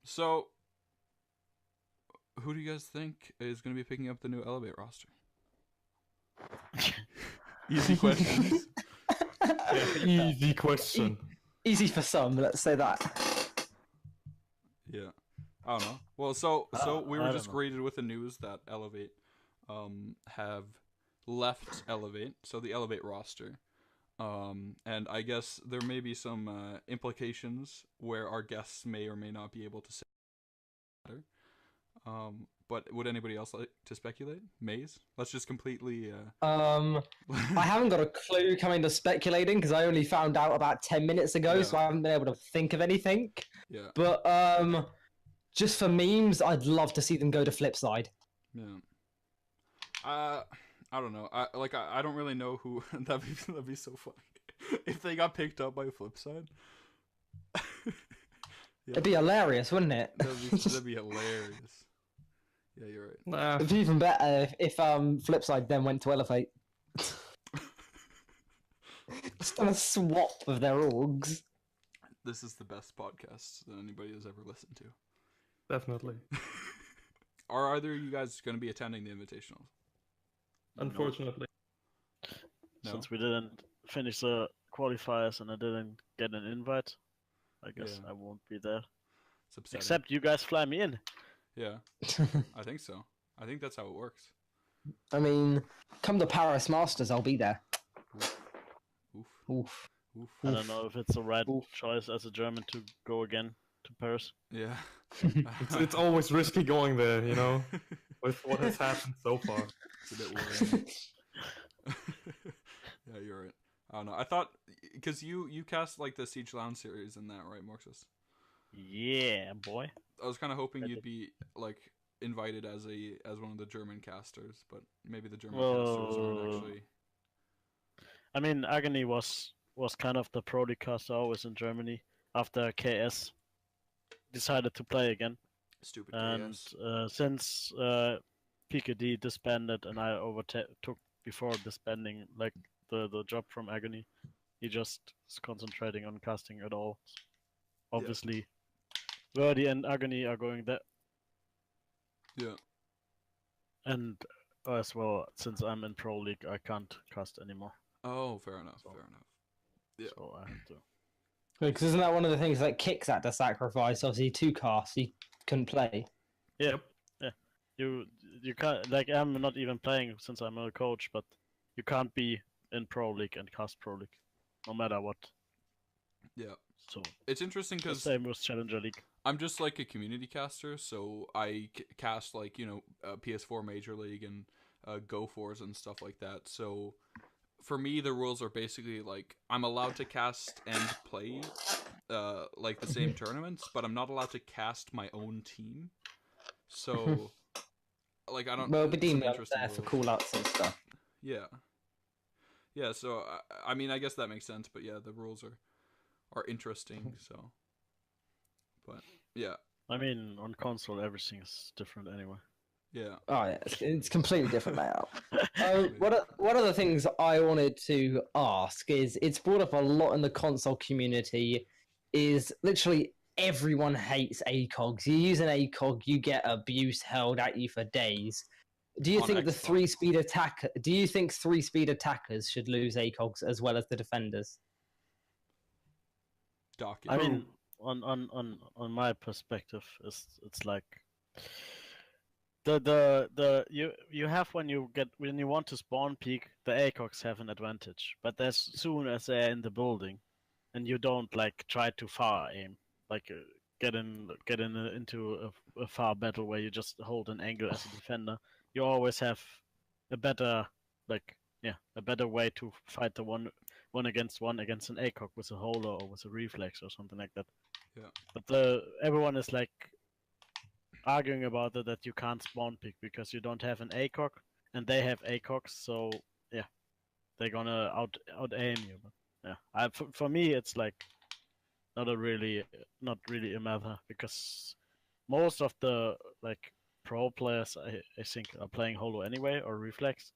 So, who do you guys think is going to be picking up the new Elevate roster? Easy questions. Yeah, easy question. Easy for some, let's say that. Yeah, I don't know. Well, so we were just greeted with the news that Elevate have left Elevate, so the Elevate roster. And I guess there may be some implications where our guests may or may not be able to say matter. But would anybody else like to speculate? Maze? Let's just completely. I haven't got a clue coming to speculating because I only found out about 10 minutes ago, so I haven't been able to think of anything. Yeah. But just for memes, I'd love to see them go to Flipside. Yeah. I don't know. I don't really know who. that'd be so funny if they got picked up by Flipside. Yeah. It'd be hilarious, wouldn't it? That'd be hilarious. Yeah, you're right. Nah. It'd be even better if Flipside then went to Elevate. Just done a swap of their orgs. This is the best podcast that anybody has ever listened to. Definitely. Are either of you guys going to be attending the invitationals? Unfortunately. No. Since we didn't finish the qualifiers and I didn't get an invite, I guess I won't be there. Except you guys fly me in. Yeah, I think so. I think that's how it works. I mean, come to Paris Masters, I'll be there. Oof. Oof. Oof. I don't know if it's the right choice as a German to go again to Paris. Yeah. it's always risky going there, you know, with what has happened so far. It's a bit worrying. Yeah, you're right. I don't know. I thought, because you cast like the Siege Lounge series in that, right, Morxzas? Yeah, boy. I was kind of hoping you'd be like invited as one of the German casters, but maybe the German casters aren't actually. I mean, Agony was kind of the pro caster always in Germany after KS decided to play again. Stupid KS. And since PKD disbanded and I overtook before disbanding, like the job from Agony, he just is concentrating on casting at all. Obviously, Verdi and Agony are going there. Yeah. And as well, since I'm in Pro League, I can't cast anymore. Oh, fair enough. Fair enough. Yeah. So I have to. Because isn't that one of the things that Kicks had to sacrifice? Obviously, 2 casts he couldn't play. Yeah. Yeah. You can't, like, I'm not even playing since I'm a coach, but you can't be in Pro League and cast Pro League, no matter what. Yeah. So it's interesting because same with Challenger League. I'm just like a community caster, so I cast like PS4 Major League and Go4s and stuff like that. So for me, the rules are basically like I'm allowed to cast and play like the same tournaments, but I'm not allowed to cast my own team. So like I don't. Well, Bedim there for callouts and stuff. Yeah. Yeah. So I mean, I guess that makes sense, but yeah, the rules are interesting. So, but yeah. I mean, on console, everything is different anyway. Yeah. Oh yeah, it's completely different layout. One of the things I wanted to ask is it's brought up a lot in the console community. Is literally everyone hates ACOGs. You use an ACOG, you get abuse held at you for days. Do you think the 3-speed attack? Do you think 3-speed attackers should lose ACOGs as well as the defenders? DocYen. I mean, on my perspective, it's like you have when you want to spawn peek, the ACOGs have an advantage, but as soon as they're in the building, and you don't like try to far aim, like get into a far battle where you just hold an angle as a defender, you always have a better way to fight the one against an ACOG with a holder or with a reflex or something like that. Yeah. But everyone is like arguing about it that you can't spawn pick because you don't have an ACOG and they have ACOGs, so yeah, they're gonna out aim you. But yeah, for me it's like not really a matter because most of the like pro players I think are playing holo anyway or reflex.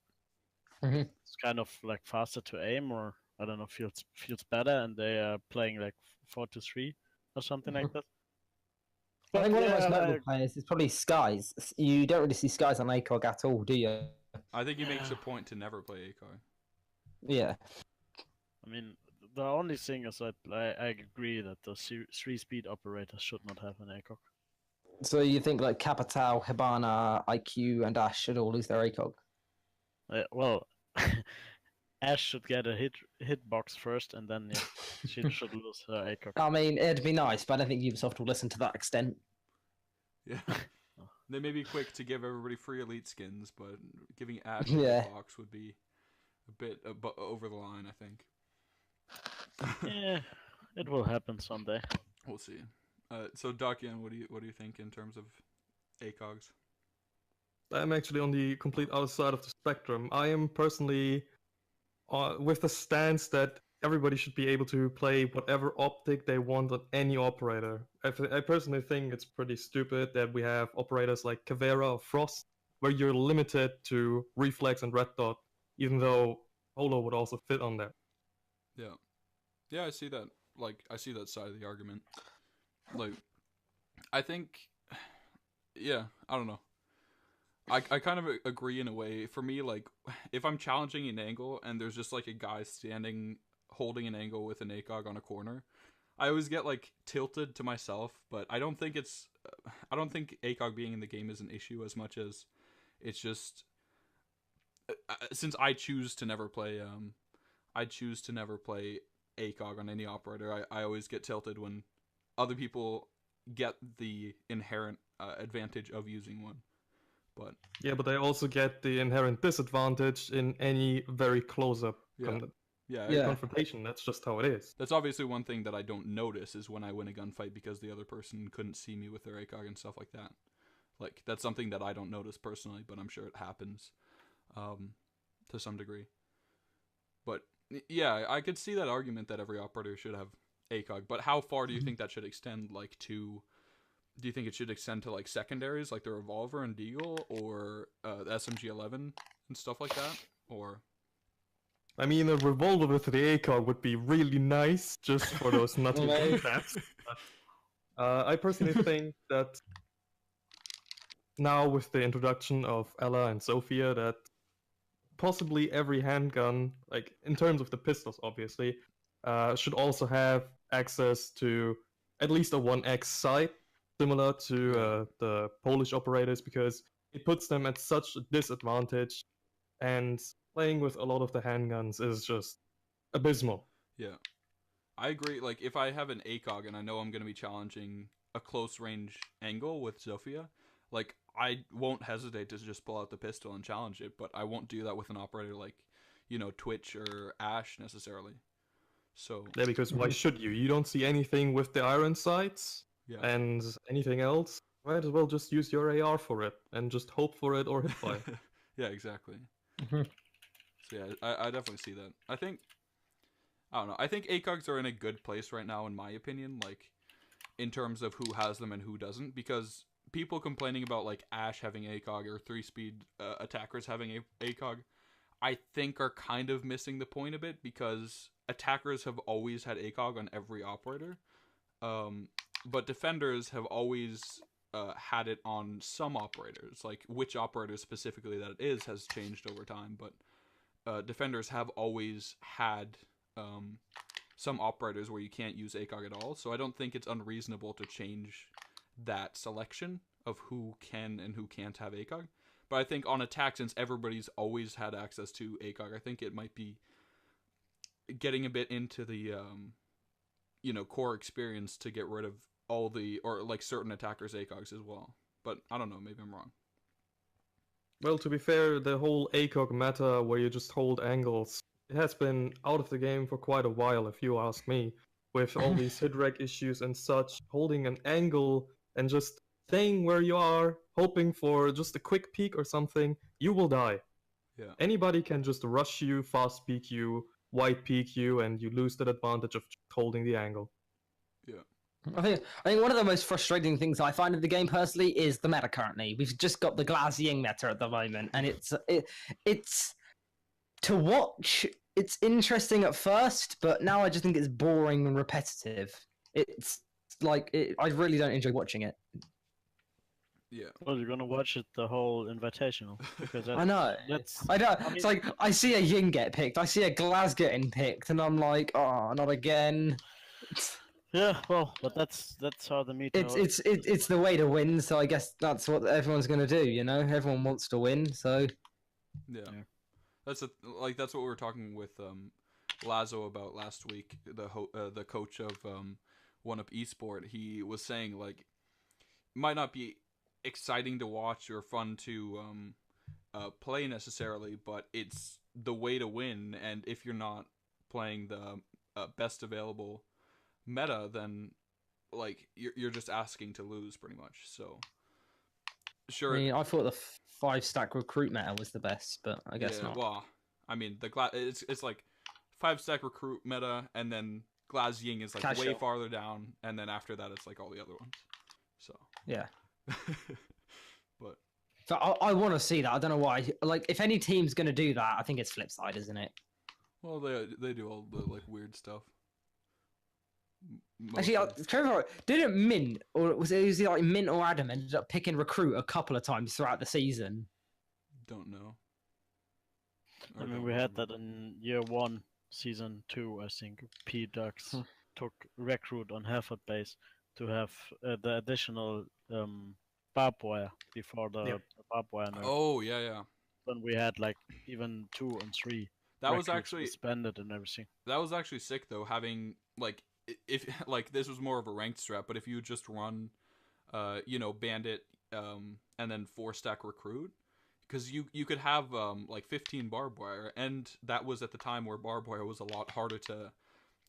Mm-hmm. It's kind of like faster to aim, or I don't know, feels better, and they are playing like 4-3 or something like that. I think one of the most Yeah, notable players is probably Skies. You don't really see Skies on ACOG at all, do you? I think he makes a point to never play ACOG. Yeah. I mean, the only thing is that I agree that the 3-speed operators should not have an ACOG. So you think like Capital, Hibana, IQ, and Ash should all lose their ACOG? Well, Ash should get a hitbox first, and then she should lose her ACOG. I mean, it'd be nice, but I don't think Ubisoft will listen to that extent. Yeah. They may be quick to give everybody free elite skins, but giving Ash Yeah. a box would be a bit over the line, I think. Yeah, it will happen someday. We'll see. So DocYen, what do you think in terms of ACOGs? I'm actually on the complete other side of the spectrum. I am personally with the stance that everybody should be able to play whatever optic they want on any operator. I personally think it's pretty stupid that we have operators like Caveira or Frost, where you're limited to Reflex and Red Dot, even though Holo would also fit on there. Yeah. Yeah, I see that. Like, I see that side of the argument. Like, I think, yeah, I don't know. I kind of agree in a way. For me, like, if I'm challenging an angle and there's just like a guy standing holding an angle with an ACOG on a corner, I always get like tilted to myself. But I don't think ACOG being in the game is an issue as much as it's just since I choose to never play ACOG on any operator. I always get tilted when other people get the inherent advantage of using one. But yeah, but they also get the inherent disadvantage in any very close-up confrontation. That's just how it is. That's obviously one thing that I don't notice is when I win a gunfight because the other person couldn't see me with their ACOG and stuff like that. Like, that's something that I don't notice personally, but I'm sure it happens to some degree. But yeah, I could see that argument that every operator should have ACOG, but how far do you think that should extend, like, to... Do you think it should extend to, like, secondaries, like the Revolver and Deagle, or the SMG-11 and stuff like that? Or... I mean, a Revolver with the ACOG would be really nice, just for those nutty stats. I personally think that now with the introduction of Ella and Sophia, that possibly every handgun, like, in terms of the pistols, obviously, should also have access to at least a 1x sight, similar to the Polish operators, because it puts them at such a disadvantage, and playing with a lot of the handguns is just abysmal. Yeah. I agree. Like, if I have an ACOG and I know I'm going to be challenging a close range angle with Sophia, like, I won't hesitate to just pull out the pistol and challenge it, but I won't do that with an operator like, you know, Twitch or Ash necessarily. So yeah, because why should you? You don't see anything with the iron sights. Yeah. And anything else, might as well just use your AR for it and just hope for it or hit fire. Yeah, exactly. So yeah, I definitely see that. I think ACOGs are in a good place right now, in my opinion, like, in terms of who has them and who doesn't, because people complaining about, like, Ash having ACOG or 3-speed attackers having ACOG, I think are kind of missing the point a bit, because attackers have always had ACOG on every operator. But defenders have always had it on some operators. Like, which operators specifically that it is has changed over time, but defenders have always had some operators where you can't use ACOG at all, so I don't think it's unreasonable to change that selection of who can and who can't have ACOG. But I think on attack, since everybody's always had access to ACOG, I think it might be getting a bit into the core experience to get rid of all the, or like certain attackers' ACOGs as well. But I don't know, maybe I'm wrong. Well, to be fair, the whole ACOG meta where you just hold angles, it has been out of the game for quite a while, if you ask me. With all these hit reg issues and such, holding an angle and just staying where you are, hoping for just a quick peek or something, you will die. Yeah. Anybody can just rush you, fast peek you, wide peek you, and you lose that advantage of just holding the angle. Yeah. I think one of the most frustrating things I find in the game personally is the meta currently. We've just got the Glass-Ying meta at the moment, and it's to watch. It's interesting at first, but now I just think it's boring and repetitive. It's like I really don't enjoy watching it. Yeah. Well, you're gonna watch it the whole invitational because I know. That's I don't. I mean- It's like I see a Yin get picked, I see a Glaz getting picked, and I'm like, oh, not again. yeah. Well, but that's how the meta. It's the way to win, so I guess that's what everyone's gonna do. You know, everyone wants to win, so Yeah. Yeah. That's that's what we were talking with Lazo about last week. The coach of One Up Esport. He was saying like it might not be exciting to watch or fun to play necessarily, but it's the way to win. And if you're not playing the best available meta, then like you're just asking to lose pretty much. So sure. I mean, I thought the 5-stack recruit meta was the best, but I guess yeah, not. well, I mean it's like 5-stack recruit meta, and then Glaz Ying is like way Casual. farther down, and then after that it's like all the other ones. So Yeah. but So I want to see that. I don't know why. Like, if any team's gonna do that, I think it's Flipside, isn't it? well, they do all the like weird stuff. Actually, Mostly. Trevor didn't Mint, or was it like Mint or Adam ended up picking recruit a couple of times throughout the season. Don't know. I Or mean, don't we had remember. that in year 1, season 2. I think P Ducks took recruit on Hereford base to have the additional barbed wire before the Yep. barbed wire nerf. Oh yeah. When we had like even 2 and 3 That was recruits actually suspended and everything. that was actually sick though. Having like if like this was more of a ranked strat, but if you just run, bandit, and then 4-stack recruit, because you could have like 15 barbed wire, and that was at the time where barbed wire was a lot harder to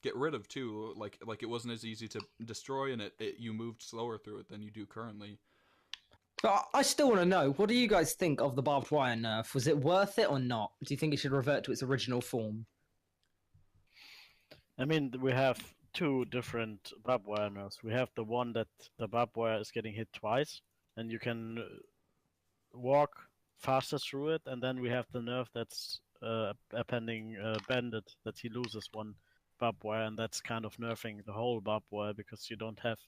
get rid of too. Like it wasn't as easy to destroy, and you moved slower through it than you do currently. But I still want to know, what do you guys think of the barbed wire nerf? Was it worth it or not? Do you think it should revert to its original form? I mean, we have 2 different barbed wire nerfs. We have the one that the barbed wire is getting hit twice, and you can walk faster through it, and then we have the nerf that's appending bandit, that he loses 1 barbed wire, and that's kind of nerfing the whole barbed wire because you don't have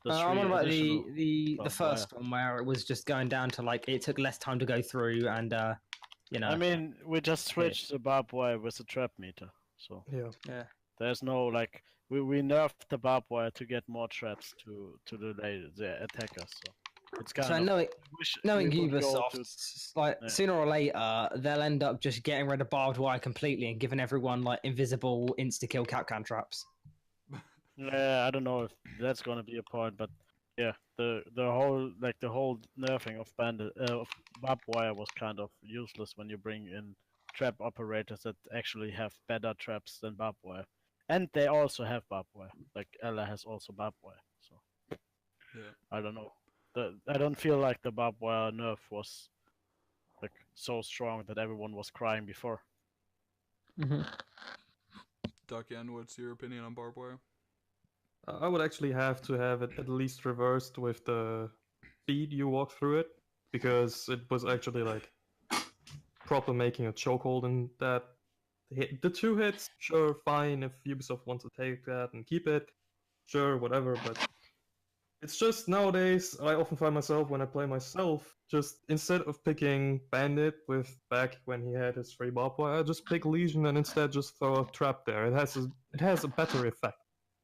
the 3 I'm on about additional the barbed first one where it was just going down to like it took less time to go through, and I mean, we just switched the barbed wire with the trap meter, so Yeah. there's no like we nerfed the barbed wire to get more traps to delay the attackers. So it's kind So of knowing we would go Ubisoft, to- like Yeah. sooner or later they'll end up just getting rid of barbed wire completely and giving everyone like invisible insta-kill Capcan traps. Yeah, I don't know if that's gonna be a point, but yeah, the whole nerfing of bandit of barbed wire was kind of useless when you bring in trap operators that actually have better traps than barbed wire, and they also have barbed wire. Like Ella has also barbed wire, so Yeah. I don't know. I don't feel like the barbed wire nerf was like so strong that everyone was crying before. Mm-hmm. DocYen, what's your opinion on barbed wire? I would actually have to have it at least reversed with the speed you walk through it, because it was actually like proper making a chokehold in that. The 2 hits, sure, fine, if Ubisoft wants to take that and keep it, sure, whatever, but it's just nowadays, I often find myself when I play myself, just instead of picking Bandit with back when he had his free barbed wire, I just pick Legion and instead just throw a trap there. It has a better effect.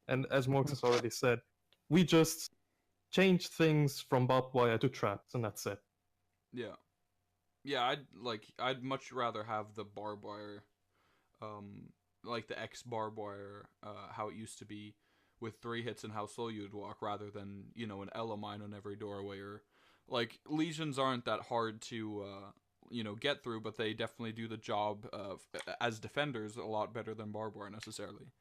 And as Morxzas already said, we just changed things from barbed wire to traps, and that's it. Yeah, I'd much rather have the barbed wire, like the X barbed wire, how it used to be, with 3 hits and how slow you'd walk, rather than an Ella mine on every doorway. Or like legions aren't that hard to get through, but they definitely do the job as defenders a lot better than barbed wire necessarily.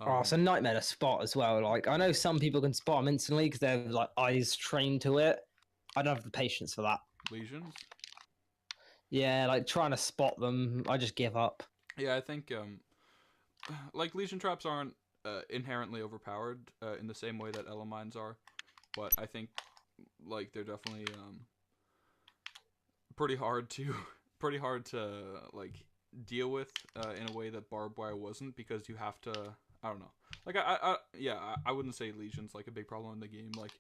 It's a nightmare to spot as well. Like, I know some people can spot them instantly because they're like eyes trained to it. I don't have the patience for that. Legions. Yeah, like trying to spot them, I just give up. Yeah, I think like legion traps aren't inherently overpowered in the same way that Ella mines are, but I think like they're definitely pretty hard to like deal with in a way that barbed wire wasn't, because you have to, I don't know, like I wouldn't say Legion's like a big problem in the game. Like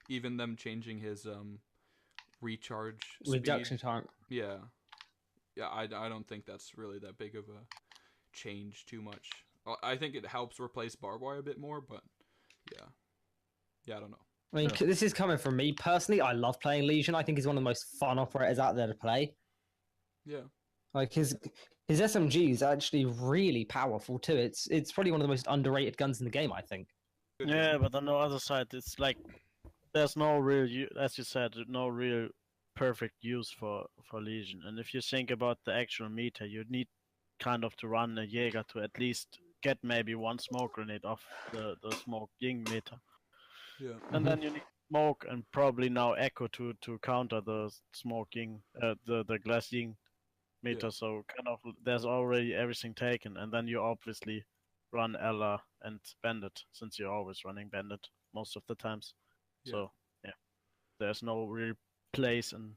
even them changing his recharge reduction speed. time. Yeah. Yeah, I don't think that's really that big of a change too much. I think it helps replace barbed wire a bit more, but yeah. Yeah, I don't know. I mean, this is coming from me personally. I love playing Legion. I think he's one of the most fun operators out there to play. Yeah. Like his SMG is actually really powerful too. It's probably one of the most underrated guns in the game, I think. Good Yeah, gun. but on the other side, it's like there's no real, as you said, no real perfect use for Legion. And if you think about the actual meta, you need kind of to run a Jaeger to at least get maybe one smoke grenade off the smoke Ying meta. Yeah. And then you need smoke and probably now echo to counter the smoking the glass Ying meta. Yeah. So kind of there's already everything taken, and then you obviously run Ella and Bandit since you're always running Bandit most of the times. Yeah. So yeah, there's no real place and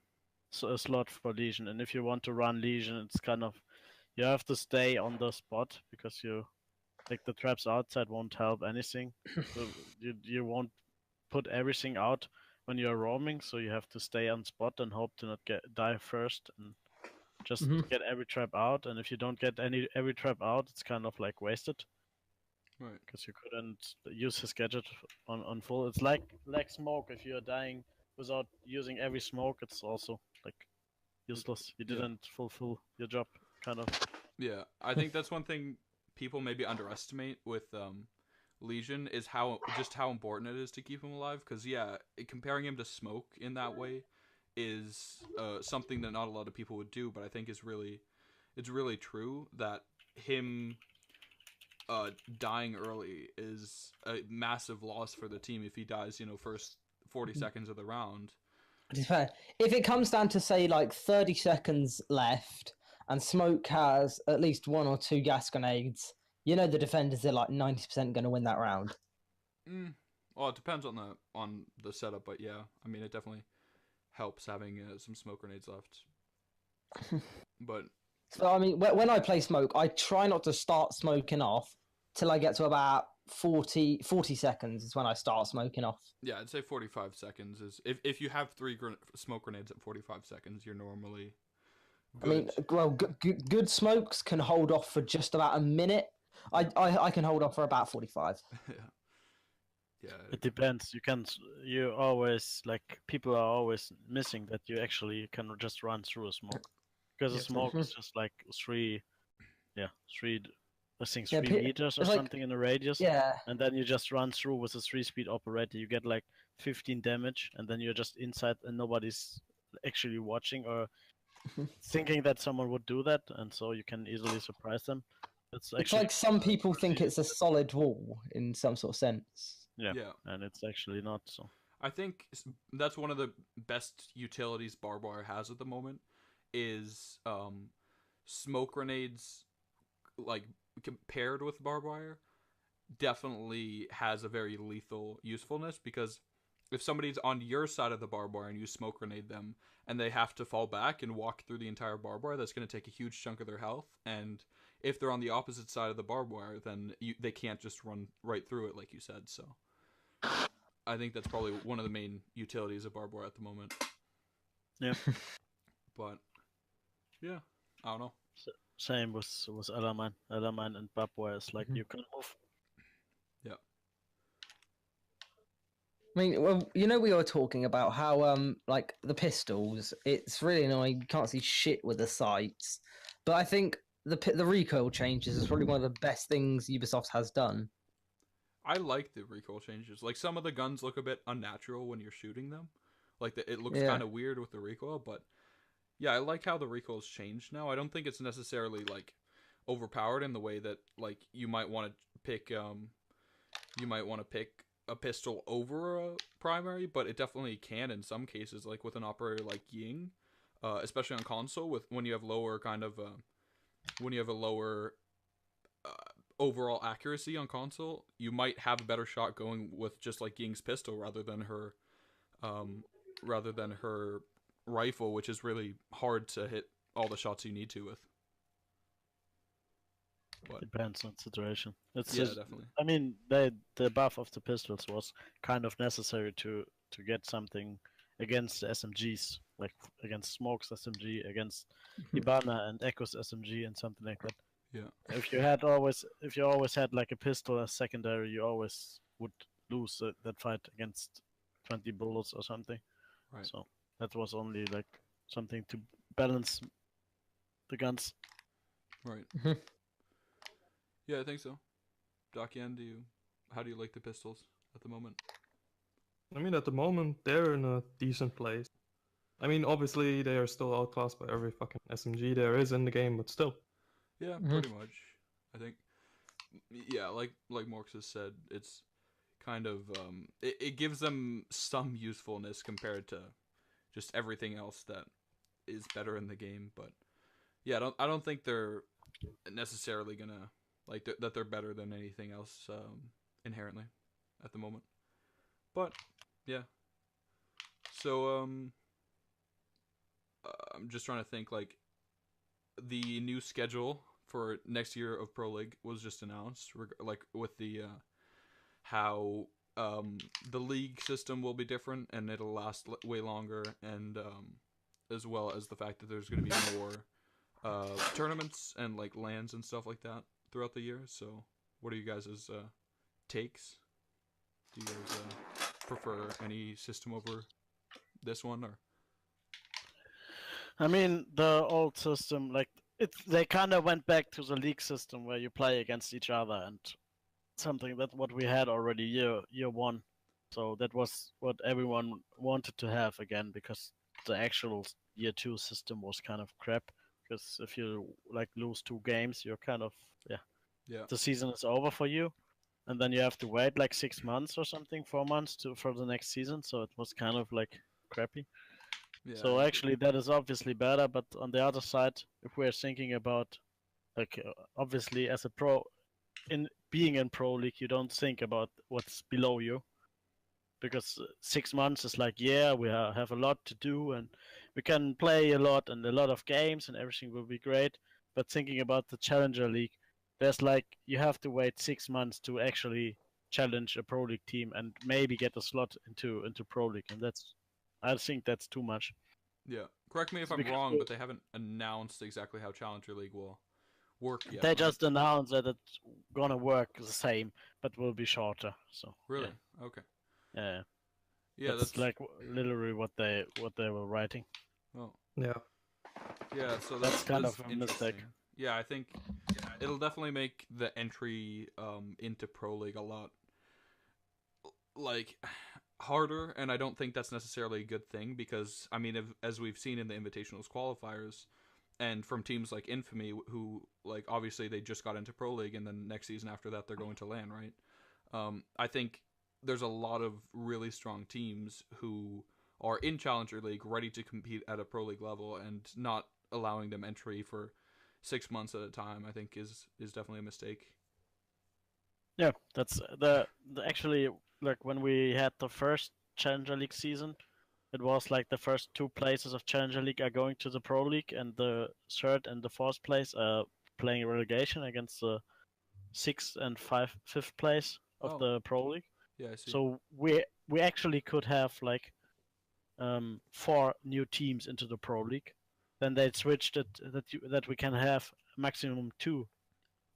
a slot for Legion. And if you want to run Legion, it's kind of you have to stay on the spot because you like the traps outside won't help anything. So you won't put everything out when you're roaming, so you have to stay on spot and hope to not die first and just get every trap out. And if you don't get every trap out, it's kind of like wasted. Right. Because you couldn't use his gadget on full. It's like smoke. If you're dying without using every smoke, it's also like useless. You didn't fulfill your job, kind of. Yeah, I think that's one thing people maybe underestimate with Legion is how important it is to keep him alive. Because yeah, comparing him to Smoke in that way is something that not a lot of people would do. But I think it's really true that him dying early is a massive loss for the team if he dies, first 40 seconds of the round. If it comes down to say like 30 seconds left and Smoke has at least 1 or 2 gas grenades, the defenders are like 90% going to win that round. Well, it depends on the setup, but yeah, I mean it definitely helps having some smoke grenades left. But so I mean, when I play Smoke, I try not to start smoking off till I get to about 40 seconds is when I start smoking off. Yeah, I'd say 45 seconds is if you have 3 smoke grenades at 45 seconds, you're normally good. I mean, well, good smokes can hold off for just about a minute. I can hold off for about 45. Yeah. It depends. You always like people are always missing that you actually can just run through a smoke because a smoke is just like three I think 3 meters or something in a radius. Yeah. And then you just run through with a 3-speed operator. You get like 15 damage, and then you're just inside, and nobody's actually watching or thinking that someone would do that, and so you can easily surprise them. It's like some people think it's a solid wall in some sort of sense. Yeah, and it's actually not so. I think that's one of the best utilities barbed wire has at the moment is smoke grenades, like compared with barbed wire, definitely has a very lethal usefulness because if somebody's on your side of the barbed wire and you smoke grenade them and they have to fall back and walk through the entire barbed wire, that's going to take a huge chunk of their health. And if they're on the opposite side of the barbed wire, then they can't just run right through it like you said. So I think that's probably one of the main utilities of barbed wire at the moment. Yeah. But yeah, I don't know. Same with Element and barbed wire. It's like you can move. Yeah. I mean, well, we were talking about how like the pistols, it's really annoying. You can't see shit with the sights, but I think the recoil changes is probably one of the best things Ubisoft has done. I like the recoil changes. Like some of the guns look a bit unnatural when you're shooting them. Like it looks kind of weird with the recoil, but yeah, I like how the recoil's changed now. I don't think it's necessarily like overpowered in the way that like you might want to pick a pistol over a primary, but it definitely can in some cases, like with an operator like Ying, especially on console when you have lower overall accuracy on console, you might have a better shot going with just like Ying's pistol rather than her rifle, which is really hard to hit all the shots you need to with. But depends on situation. Definitely. I mean, the buff of the pistols was kind of necessary to get something against SMGs, like against Smokes SMG, against Ibana and Echo's SMG, and something like that. Yeah. If you always had like a pistol as secondary, you always would lose that fight against 20 bullets or something. Right. So that was only like something to balance the guns. Right. Mhm. Yeah, I think so. DocYen, how do you like the pistols at the moment? I mean, at the moment, they're in a decent place. I mean, obviously, they are still outclassed by every fucking SMG there is in the game, but still. Yeah, Mhm. pretty much. I think. Yeah, like Morxzas said, it's kind of it gives them some usefulness compared to just everything else that is better in the game. But yeah, I don't think they're necessarily gonna that they're better than anything else inherently at the moment. But yeah. So I'm just trying to think, like, the new schedule for next year of Pro League was just announced, like with the how the league system will be different and it'll last way longer, and as well as the fact that there's going to be more tournaments and like lands and stuff like that throughout the year. So what are you guys' takes? Do you guys prefer any system over this one, or? I mean, the old system, like they kind of went back to the league system where you play against each other, and something that what we had already year one. So that was what everyone wanted to have again, because the actual year two system was kind of crap. Because if you like lose 2 games, you're kind of Yeah. the season is over for you, and then you have to wait like 6 months or something, 4 months for the next season. So it was kind of like crappy. Yeah. So actually, that is obviously better. But on the other side, if we're thinking about like obviously as a pro, in being in pro league, you don't think about what's below you, because 6 months is like, yeah, we have a lot to do and we can play a lot and a lot of games and everything will be great. But thinking about the Challenger League, there's like you have to wait 6 months to actually challenge a pro league team and maybe get a slot into pro league, and I think that's too much. Yeah. Correct me if I'm wrong, but they haven't announced exactly how Challenger League will work yet. They right? just announced that it's gonna work the same, but will be shorter. So Really? Okay. yeah, Yeah, that's like literally what they were writing. Oh. Yeah. Yeah, so That's kind that's of a interesting. mistake. Yeah, I think it'll definitely make the entry into Pro League a lot like harder, and I don't think that's necessarily a good thing, because I mean, as we've seen in the Invitationals qualifiers and from teams like Infamy, who like obviously they just got into Pro League and then next season after that they're going to LAN, right? I think there's a lot of really strong teams who are in Challenger League ready to compete at a Pro League level, and not allowing them entry for 6 months at a time, I think is definitely a mistake. Yeah, that's the actually, like when we had the first Challenger League season, it was like the first 2 places of Challenger League are going to the Pro League, and the third and the fourth place are playing relegation against the sixth and fifth place of Oh. the Pro League. Yeah, I see. So we actually could have like 4 new teams into the Pro League. Then they switched it that we can have maximum 2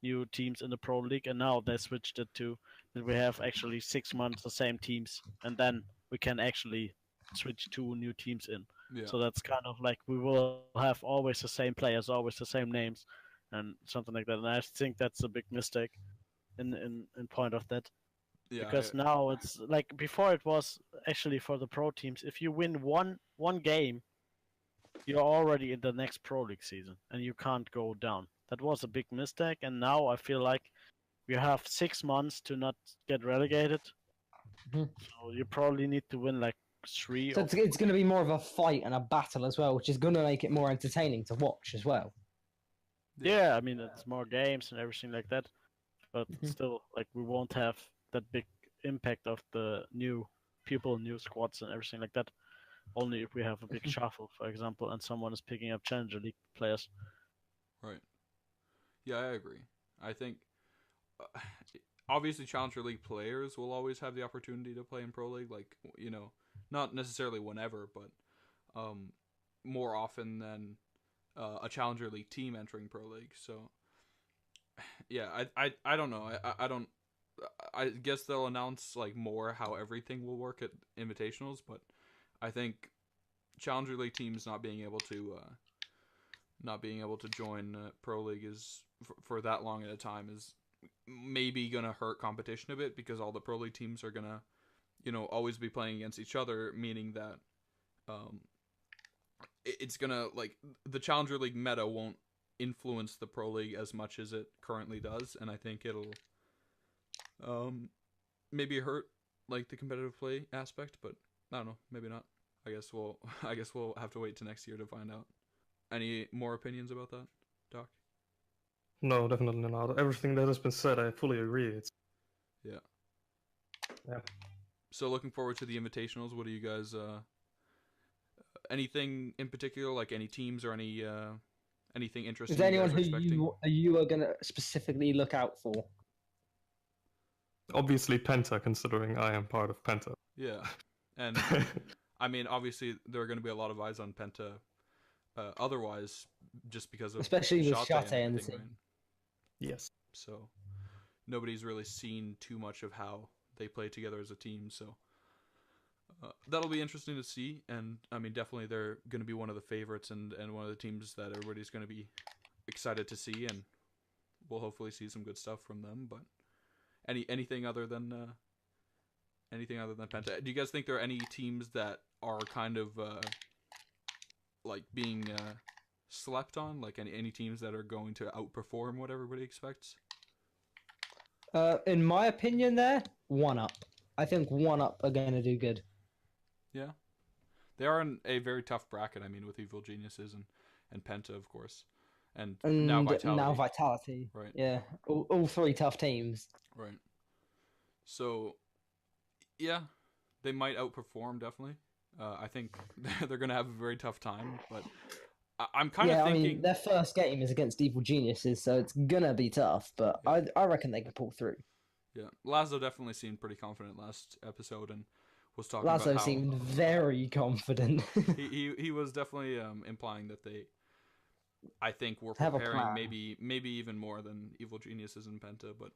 new teams in the Pro League, and now they switched it to that we have actually 6 months the same teams, and then we can actually switch 2 new teams in. Yeah. So that's kind of like we will have always the same players, always the same names, and something like that. And I think that's a big mistake in point of that. Yeah, Because now it's like before it was actually for the pro teams. If you win one game, you're already in the next Pro League season, and you can't go down. That was a big mistake, and now I feel like we have 6 months to not get relegated. Mhm. So you probably need to win like 3. So it's going to be more of a fight and a battle as well, which is going to make it more entertaining to watch as well. Yeah, I mean it's more games and everything like that, but Mhm. still, like we won't have that big impact of the new people, new squads, and everything like that. Only if we have a big shuffle, for example, and someone is picking up Challenger League players. Right. Yeah, I agree. I think obviously Challenger League players will always have the opportunity to play in Pro League. Like, you know, not necessarily whenever, but more often than a Challenger League team entering Pro League. So yeah, I don't know. I don't. I guess they'll announce like more how everything will work at invitationals, but I think Challenger League teams not being able to join Pro League is for that long at a time is maybe gonna hurt competition a bit, because all the Pro League teams are gonna, always be playing against each other, meaning that it's gonna, like, the Challenger League meta won't influence the Pro League as much as it currently does, and I think it'll maybe hurt like the competitive play aspect, but I don't know, maybe not. I guess we'll have to wait till next year to find out. Any more opinions about that, Doc? No, definitely not. Everything that has been said, I fully agree. It's Yeah. Yeah. So looking forward to the invitationals. What do you guys anything in particular, like any teams or any anything interesting? Is there anyone you guys are expecting? you are gonna specifically look out for? obviously Penta, considering I am part of Penta. Yeah. And I mean, obviously there are going to be a lot of eyes on Penta otherwise, just because of Especially with Shate Shate and the everything, team. right? Yes. So nobody's really seen too much of how they play together as a team, so that'll be interesting to see. And I mean, definitely they're going to be one of the favorites and one of the teams that everybody's going to be excited to see, and we'll hopefully see some good stuff from them. But anything other than Penta, do you guys think there are any teams that are kind of like being slept on, like any teams that are going to outperform what everybody expects? In my opinion, One Up. I think One Up are going to do good. Yeah, they are in a very tough bracket. I mean, with Evil Geniuses and Penta, of course, and now Vitality. Right. Yeah, all three tough teams. Right. So, yeah, they might outperform, definitely. I think they're going to have a very tough time, but I'm kind of thinking... I mean, their first game is against Evil Geniuses, so it's going to be tough, but yeah. I reckon they can pull through. Yeah, Lazo definitely seemed pretty confident last episode and was talking Lazo about how... seemed very confident. he was definitely implying that they, I think, were preparing maybe even more than Evil Geniuses and Penta, but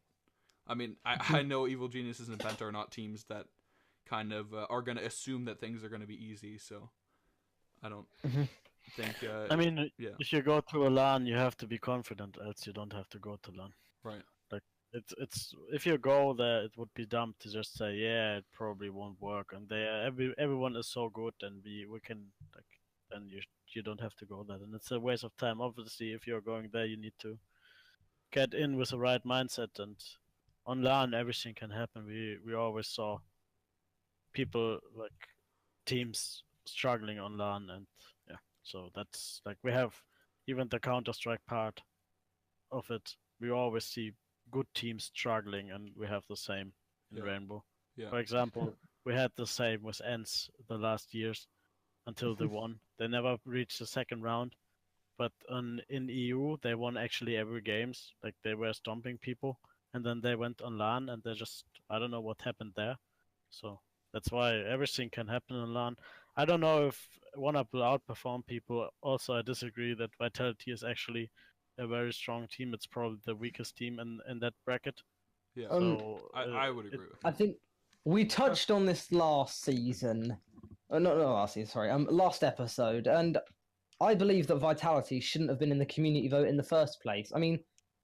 I mean, I know Evil Geniuses and Penta are not teams that kind of are going to assume that things are going to be easy, so I don't think... I mean, if you go to a LAN, you have to be confident, else you don't have to go to LAN. Right. Like, it's if you go there, it would be dumb to just say, yeah, it probably won't work, and everyone is so good, and we can, like, then you don't have to go there, and it's a waste of time. Obviously, if you're going there, you need to get in with the right mindset, and on LAN, everything can happen. We always saw people, like, teams struggling on LAN, and yeah, so that's, like, we have even the Counter-Strike part of it. We always see good teams struggling, and we have the same in Rainbow. Yeah. For example, we had the same with ENCE the last years until they won. They never reached the second round, but in EU they won actually every games. Like, they were stomping people, and then they went on LAN, and they just, I don't know what happened there. So that's why everything can happen on LAN. I don't know if OneUp will outperform people. Also, I disagree that Vitality is actually a very strong team. It's probably the weakest team in that bracket. Yeah, so I would agree with that. I think we touched on this last season. Not last season, sorry. Last episode, and I believe that Vitality shouldn't have been in the community vote in the first place. I mean,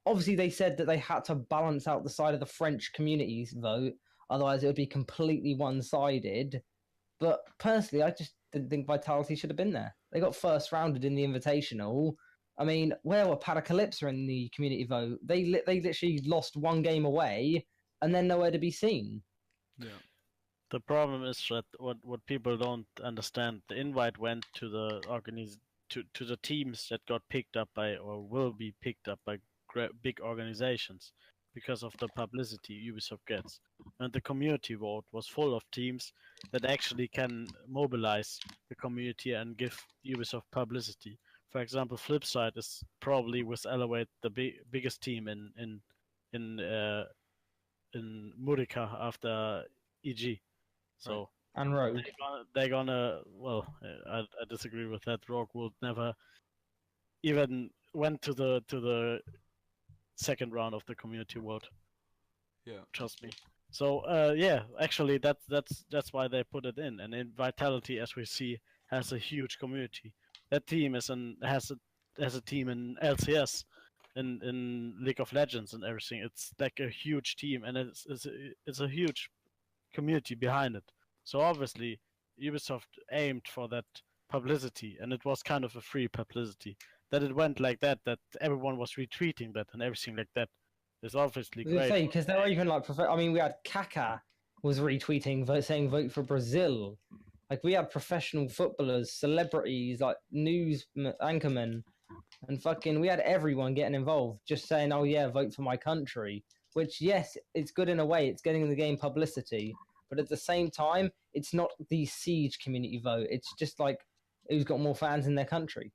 obviously they said that they had to balance out the side of the French community's vote, otherwise it would be completely one-sided. But personally, I just didn't think Vitality should have been there. They got first rounded in the Invitational. I mean, where were Patacalypsa in the community vote? They literally lost one game away and then nowhere to be seen. Yeah. The problem is that what people don't understand, the invite went to the to the teams that got picked up by or will be picked up by big organizations because of the publicity Ubisoft gets. And the community vote was full of teams that actually can mobilize the community and give Ubisoft publicity. For example, Flipside is probably with Elevate the biggest team in Murica after EG. So And Rogue. They're gonna. Well, I disagree with that. Rogue will never even went to the second round of the community vote. Yeah. Trust me. So yeah, actually that's why they put it in. And in Vitality, as we see, has a huge community. That team has a team in LCS, in League of Legends and everything. It's like a huge team, and it's a huge community behind it. So obviously, Ubisoft aimed for that publicity, and it was kind of a free publicity. That it went like that everyone was retweeting that and everything like that is obviously great. Because there were even like, I mean, we had Kaká was retweeting, saying vote for Brazil. Like we had professional footballers, celebrities, like news anchormen, and fucking we had everyone getting involved, just saying, "Oh yeah, vote for my country." Which yes, it's good in a way. It's getting the game publicity, but at the same time, it's not the Siege community vote. It's just like who's got more fans in their country.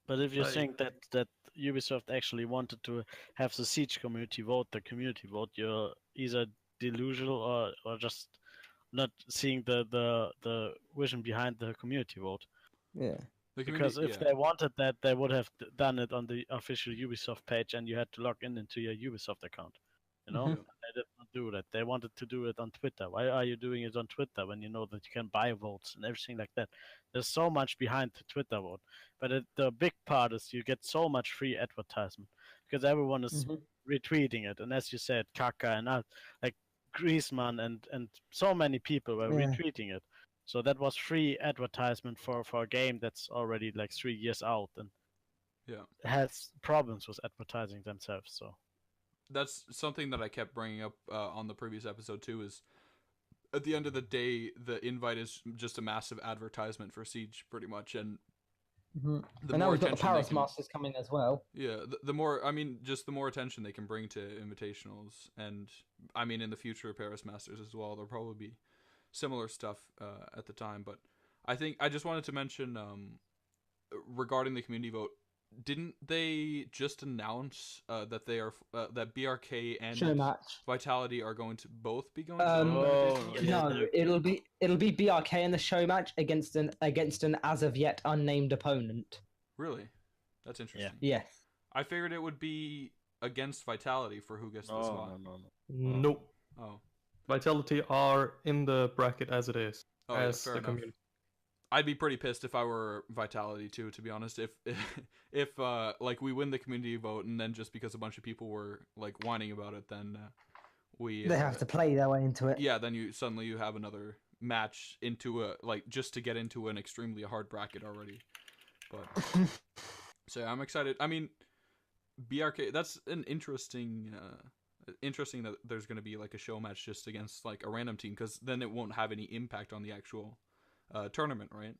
But if you think that Ubisoft actually wanted to have the Siege community vote the community vote, you're either delusional or just not seeing the vision behind the community vote. Yeah. Because if they wanted that, they would have done it on the official Ubisoft page, and you had to log into your Ubisoft account. You know, they did not do that. They wanted to do it on Twitter. Why are you doing it on Twitter when you know that you can buy votes and everything like that? There's so much behind the Twitter vote, but the big part is you get so much free advertisement because everyone is retweeting it, and as you said, Kaka and like Griezmann and so many people were retweeting it. So that was free advertisement for a game that's already like 3 years out and has problems with advertising themselves. So that's something that I kept bringing up on the previous episode too. Is at the end of the day, the invite is just a massive advertisement for Siege, pretty much, and and now we've got the Paris Masters coming as well. Yeah, the more, I mean, just the more attention they can bring to invitationals, and I mean, in the future Paris Masters as well, there'll probably be similar stuff at the time. But I think I just wanted to mention regarding the community vote, didn't they just announce that they are that BRK and Vitality are going to both be going to no, it'll be BRK in the show match against an as of yet unnamed opponent. Really? That's interesting. Yeah. I figured it would be against Vitality for who gets the spot. Nope. Oh. Vitality are in the bracket as it is. As fair the enough. community. I'd be pretty pissed if I were Vitality too, to be honest. If like we win the community vote and then just because a bunch of people were like whining about it, then they have to play their way into it. Yeah, then you have another match into a just to get into an extremely hard bracket already. But so yeah, I'm excited. I mean, BRK. That's an interesting that there's going to be like a show match just against like a random team, because then it won't have any impact on the actual tournament, right?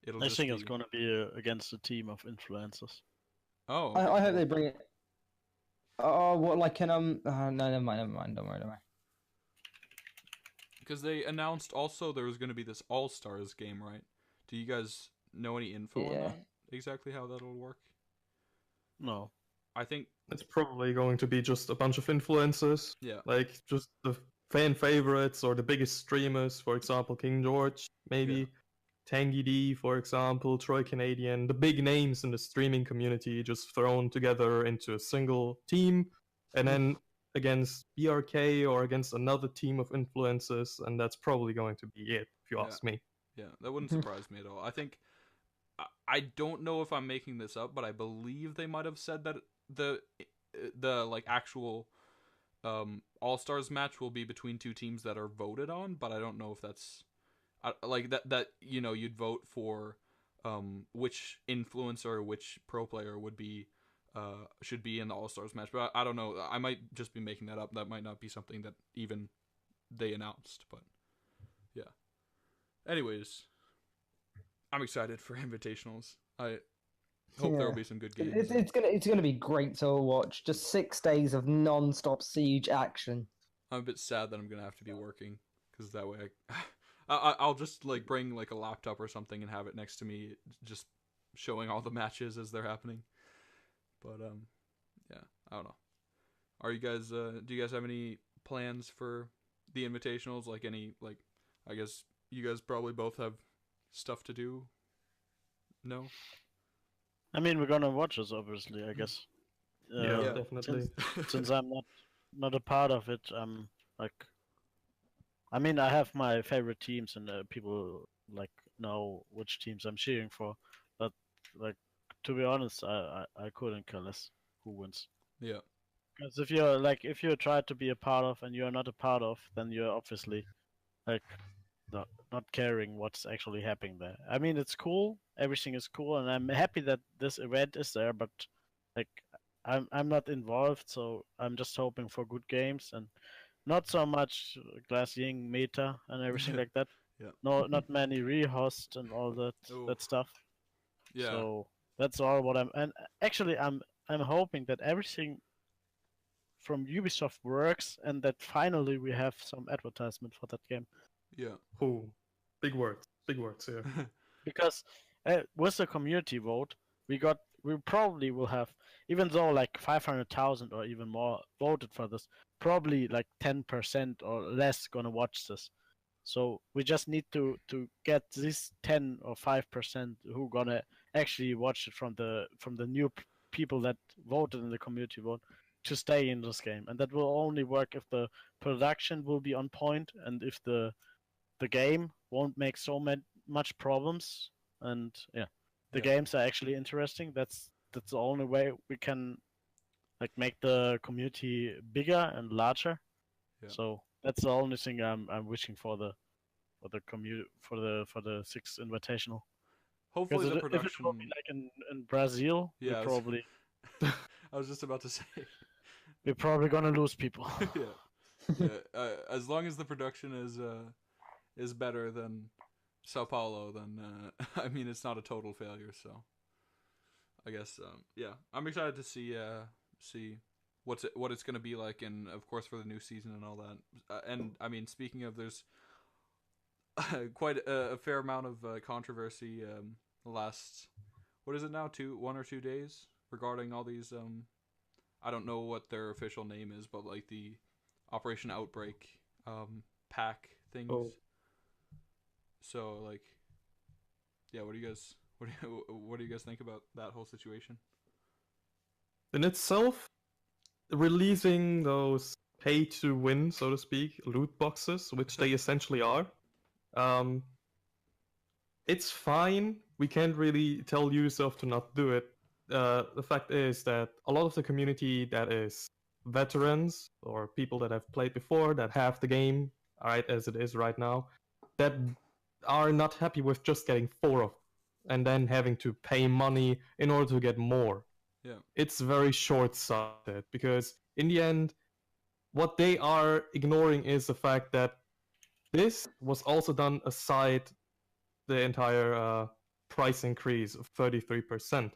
I think it's going to be against a team of influencers. Oh, okay. I hope they bring it. Oh, what like an no, never mind. Don't worry. Because they announced also there was going to be this All Stars game, right? Do you guys know any info on that? Exactly how that'll work? No. I think it's probably going to be just a bunch of influencers. Yeah. Like just the fan favorites or the biggest streamers, for example, King George, maybe Tangy D, for example, Troy Canadian, the big names in the streaming community just thrown together into a single team, and then against BRK or against another team of influencers, and that's probably going to be it, if you ask me. Yeah, that wouldn't surprise me at all. I think, I don't know if I'm making this up, but I believe they might have said that the like actual All-Stars match will be between two teams that are voted on, but I don't know if that's like that you know, you'd vote for which influencer or which pro player would be should be in the All-Stars match. But I don't know, I might just be making that up. That might not be something that even they announced, but yeah. Anyways, I'm excited for invitationals. I hope there will be some good games. It's gonna be great to watch. Just 6 days of non-stop Siege action. I'm a bit sad that I'm gonna have to be working, because that way I'll just like bring like a laptop or something and have it next to me, just showing all the matches as they're happening. But yeah, I don't know. Are you guys do you guys have any plans for the invitationals? Like any, like, I guess you guys probably both have stuff to do. No. I mean, we're gonna watch this, obviously. I guess. Yeah, Yeah. definitely. Since I'm not a part of it, like, I mean, I have my favorite teams, and people like know which teams I'm cheering for. But like, to be honest, I couldn't care less who wins. Yeah. Because if you try to be a part of and you're not a part of, then you're obviously like not caring what's actually happening there. I mean, it's cool, everything is cool, and I'm happy that this event is there. But like, I'm not involved, so I'm just hoping for good games and not so much Glass Ying meta and everything like that. Yeah. No, not many rehost and all that stuff. Yeah. So that's all what and actually I'm hoping that everything from Ubisoft works and that finally we have some advertisement for that game. Yeah. Oh, big words here. Because with the community vote, we probably will have, even though like 500,000 or even more voted for this, probably like 10% or less gonna watch this. So we just need to get this 10 or 5% who gonna actually watch it from the new people that voted in the community vote to stay in this game, and that will only work if the production will be on point and if the game won't make so much problems, and the games are actually interesting. That's the only way we can like make the community bigger and larger. Yeah. So that's the only thing I'm wishing for the for the sixth invitational. Hopefully the If it will be production. like in Brazil, Yeah. I was just about to say. we're probably gonna lose people. Yeah. As long as the production is better than Sao Paulo, then I mean it's not a total failure. So I guess yeah, I'm excited to see what it's gonna be like, and of course for the new season and all that. And I mean, speaking of, there's quite a fair amount of controversy the last, what is it now, 1 or 2 days regarding all these I don't know what their official name is, but like the Operation Outbreak pack things. Oh. So like, yeah, what do you guys think about that whole situation? In itself, releasing those pay to win, so to speak, loot boxes, which they essentially are, it's fine. We can't really tell Ubisoft to not do it. The fact is that a lot of the community that is veterans or people that have played before, that have the game right as it is right now, that are not happy with just getting 4 of them and then having to pay money in order to get more. Yeah. It's very short-sighted because in the end, what they are ignoring is the fact that this was also done aside the entire price increase of 33%,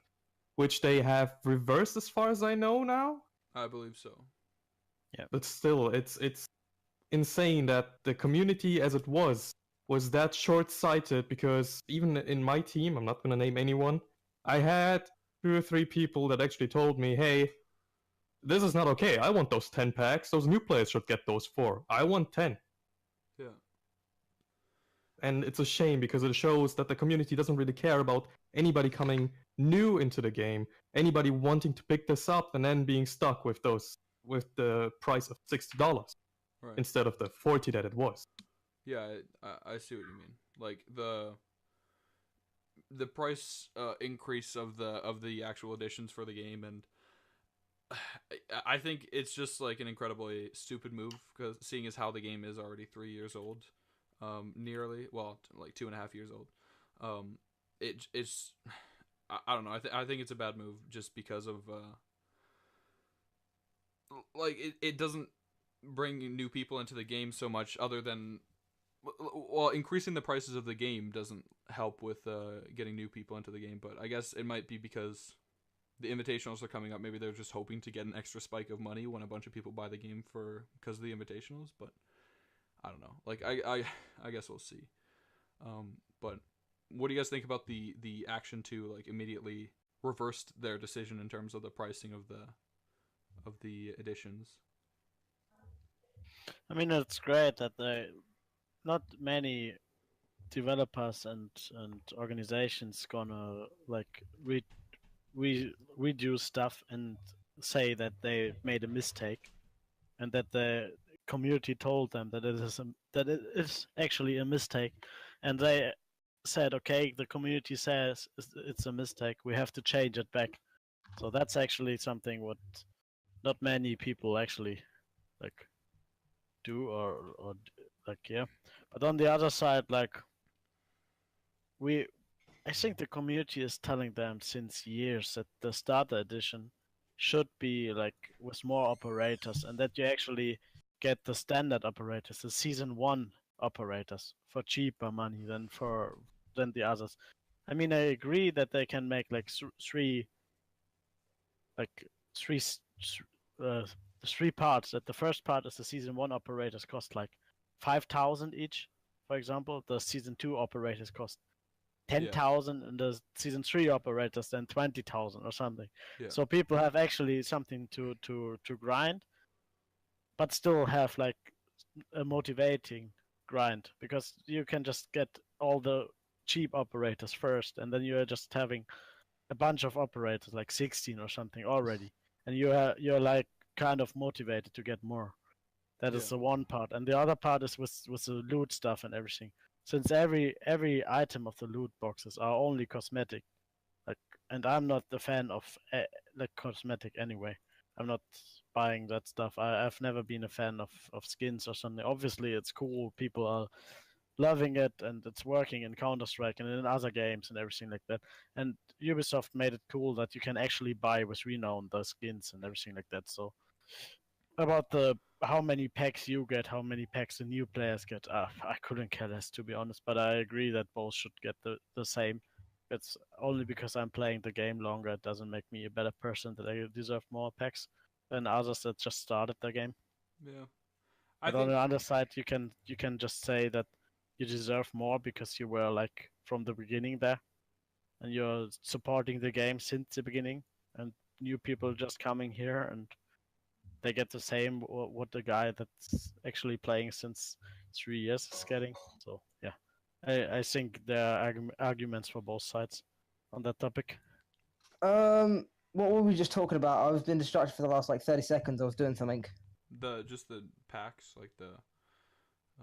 which they have reversed as far as I know now. I believe so. Yeah. But still, it's insane that the community as it was that short-sighted, because even in my team, I'm not going to name anyone, I had 2 or 3 people that actually told me, hey, this is not okay. I want those 10 packs. Those new players should get those 4. I want 10. Yeah. And it's a shame because it shows that the community doesn't really care about anybody coming new into the game, anybody wanting to pick this up and then being stuck with the price of $60 instead of the 40 that it was. Yeah, I see what you mean. Like the price increase of the actual additions for the game, and I think it's just like an incredibly stupid move, because seeing as how the game is already 3 years old, nearly, well, like 2.5 years old. It's I don't know. I think it's a bad move just because of like it doesn't bring new people into the game so much, other than, well, increasing the prices of the game doesn't help with getting new people into the game. But I guess it might be because the invitationals are coming up. Maybe they're just hoping to get an extra spike of money when a bunch of people buy the game because of the invitationals. But I don't know. Like I guess we'll see. But what do you guys think about the action to like immediately reversed their decision in terms of the pricing of the editions? I mean, it's great that not many developers and organizations gonna like redo stuff and say that they made a mistake, and that the community told them that that it is actually a mistake, and they said, okay, the community says it's a mistake, we have to change it back. So that's actually something what not many people actually like do or like, yeah. But on the other side, like, we I think the community is telling them since years that the starter edition should be like with more operators, and that you actually get the standard operators, the season 1 operators, for cheaper money than the others. I mean, I agree that they can make like like three uh, three parts. That the first part is the season 1 operators cost like 5,000 each, for example. The season 2 operators cost 10,000, and the season 3 operators then 20,000 or something. Yeah. So people have actually something to grind, but still have like a motivating grind, because you can just get all the cheap operators first, and then you're just having a bunch of operators, like 16 or something already, and you're like kind of motivated to get more. That is the one part, and the other part is with the loot stuff and everything. Since every item of the loot boxes are only cosmetic, like, and I'm not a fan of like cosmetic anyway. I'm not buying that stuff. I've never been a fan of skins or something. Obviously, it's cool. People are loving it, and it's working in Counter-Strike and in other games and everything like that. And Ubisoft made it cool that you can actually buy with Renown the skins and everything like that. So about the how many packs you get, how many packs the new players get, I couldn't care less, to be honest. But I agree that both should get the same. It's only because I'm playing the game longer. It doesn't make me a better person that I deserve more packs than others that just started the game. Yeah. But on the other side, you can just say that you deserve more because you were like from the beginning there, and you're supporting the game since the beginning, and new people just coming here and they get the same what the guy that's actually playing since 3 years is getting. So yeah, I think there are arguments for both sides on that topic. What were we just talking about? I've been distracted for the last like 30 seconds. I was doing something. Just the packs, like the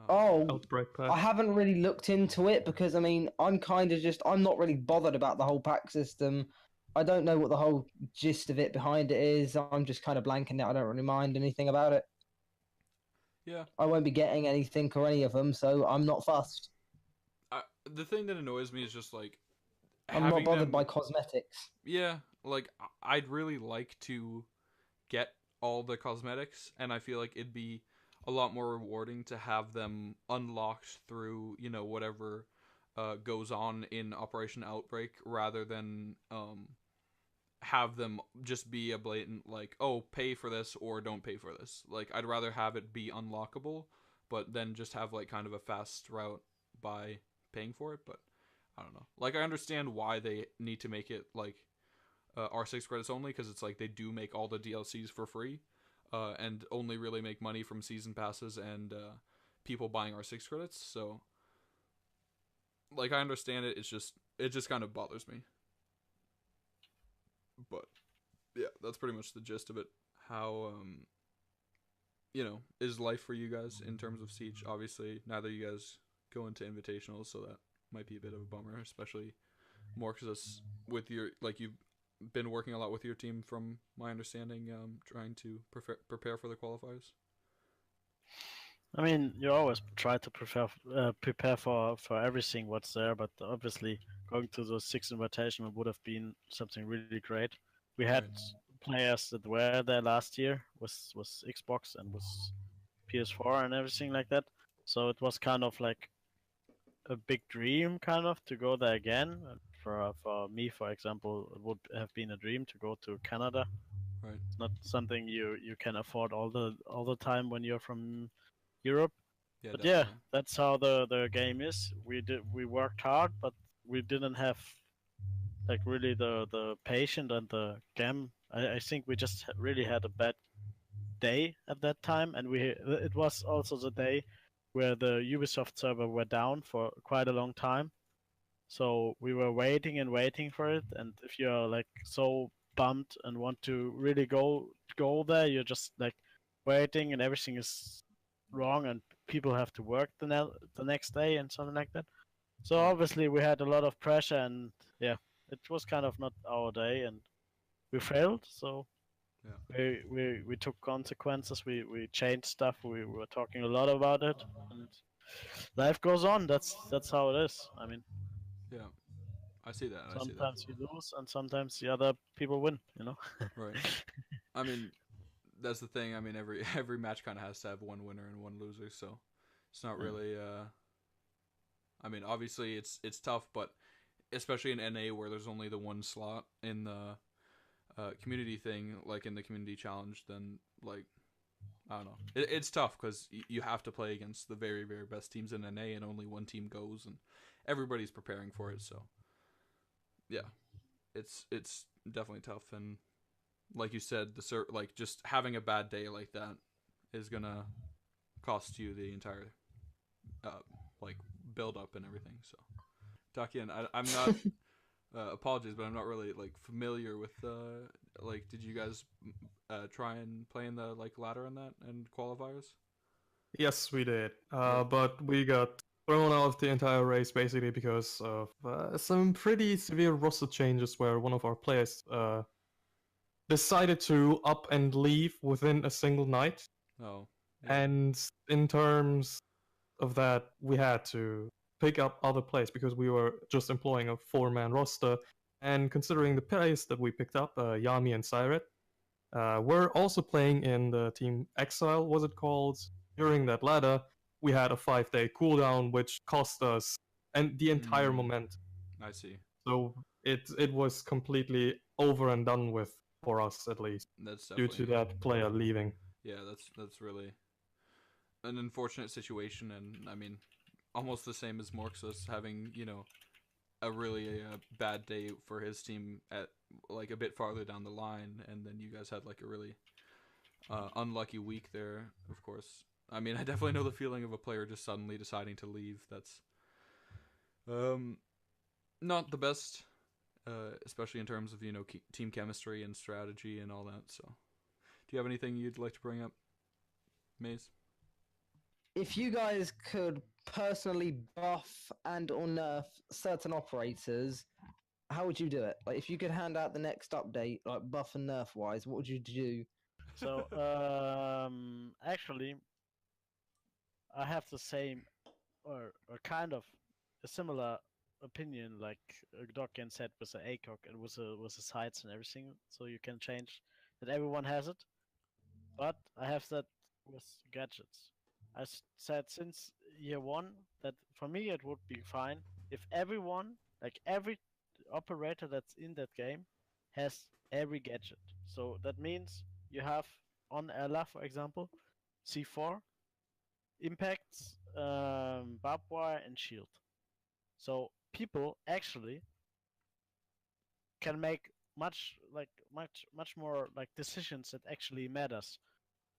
Outbreak pack. I haven't really looked into it because I mean I'm not really bothered about the whole pack system. I don't know what the whole gist of it behind it is. I'm just kind of blanking out. I don't really mind anything about it. Yeah. I won't be getting anything or any of them, so I'm not fussed. The thing that annoys me is just like I'm not bothered by cosmetics. Yeah, like I'd really like to get all the cosmetics, and I feel like it'd be a lot more rewarding to have them unlocked through, whatever goes on in Operation Outbreak, rather than have them just be a blatant like, oh, pay for this or don't pay for this. Like, I'd rather have it be unlockable, but then just have like kind of a fast route by paying for it. But I don't know. Like, I understand why they need to make it like R6 credits only, because it's like they do make all the DLCs for free, and only really make money from season passes and people buying R6 credits. So, like, I understand it. It just kind of bothers me. But yeah, that's pretty much the gist of it. How is life for you guys in terms of Siege? Obviously, neither of you guys go into invitationals, so that might be a bit of a bummer, especially Morxzas with your, like, you've been working a lot with your team from my understanding, trying to prepare for the qualifiers. I mean, you always try to prepare for everything what's there, but obviously going to the 6th invitation would have been something really great. We had players that were there last year with Xbox and with PS4 and everything like that, so it was kind of like a big dream, kind of, to go there again. For me, for example, it would have been a dream to go to Canada. Right. It's not something you can afford all the time when you're from Europe. Yeah, but definitely. yeah, that's how the game is. We worked hard, but we didn't have like really the patience and the game. I think we just really had a bad day at that time, and it was also the day where the Ubisoft server were down for quite a long time. So we were waiting and waiting for it. And if you're like so bummed and want to really go there, you're just like waiting, and everything is wrong, and people have to work the next day and something like that. So obviously we had a lot of pressure, and yeah, it was kind of not our day, and we failed. So we took consequences. We changed stuff. We were talking a lot about it, and life goes on. That's how it is. I mean, Yeah, I see that. sometimes you lose, and sometimes the other people win. Right. I mean, that's the thing. I mean, every match kind of has to have one winner and one loser, so it's not really. I mean, obviously it's tough, but especially in NA where there's only the one slot in the community thing, like in the community challenge, then like I don't know, it's tough because you have to play against the very very best teams in NA, and only one team goes, and everybody's preparing for it. So yeah, it's definitely tough, and like you said, like just having a bad day like that is gonna cost you the entire like build up and everything. So DocYen, I'm not apologies, but I'm not really like familiar with like did you guys try and play in the like ladder on that and qualifiers? Yes, we did. But we got thrown out of the entire race basically because of some pretty severe roster changes where one of our players decided to up and leave within a single night. Oh. Yeah. And in terms of that, we had to pick up other players because we were just employing a 4-man roster. And considering the players that we picked up, Yami and Syret, were also playing in the Team Exile, was it called? During that ladder, we had a 5-day cooldown, which cost us and the entire momentum. I see. So it was completely over and done with for us, at least. That's due to that player leaving. Yeah, that's really an unfortunate situation, and I mean, almost the same as Morxzas having a really bad day for his team at like a bit farther down the line, and then you guys had like a really unlucky week there. Of course, I mean, I definitely know the feeling of a player just suddenly deciding to leave. That's not the best, especially in terms of team chemistry and strategy and all that. So, do you have anything you'd like to bring up, Maze? If you guys could personally buff and or nerf certain operators, how would you do it? Like, if you could hand out the next update, like buff and nerf wise, what would you do? So, actually, I have the same, or kind of a similar opinion, like DocYen said with the ACOG and with the sites and everything. So you can change that. Everyone has it, but I have that with gadgets. I said since year one that for me it would be fine if everyone, like every operator that's in that game, has every gadget. So that means you have on Ella, for example, C4, impacts, barbed wire, and shield. So people actually can make much more like decisions that actually matters.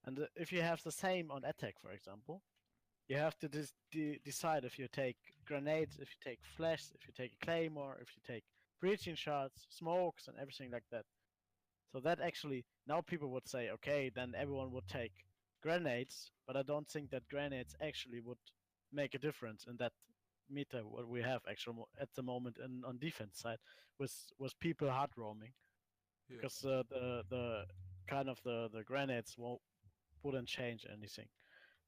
And if you have the same on attack, for example, you have to decide if you take grenades, if you take flash, if you take a claymore, if you take breaching shots, smokes, and everything like that. So that actually, now people would say, okay, then everyone would take grenades, but I don't think that grenades actually would make a difference in that meta what we have actually at the moment on defense side with people hard roaming, because the kind of the grenades wouldn't change anything.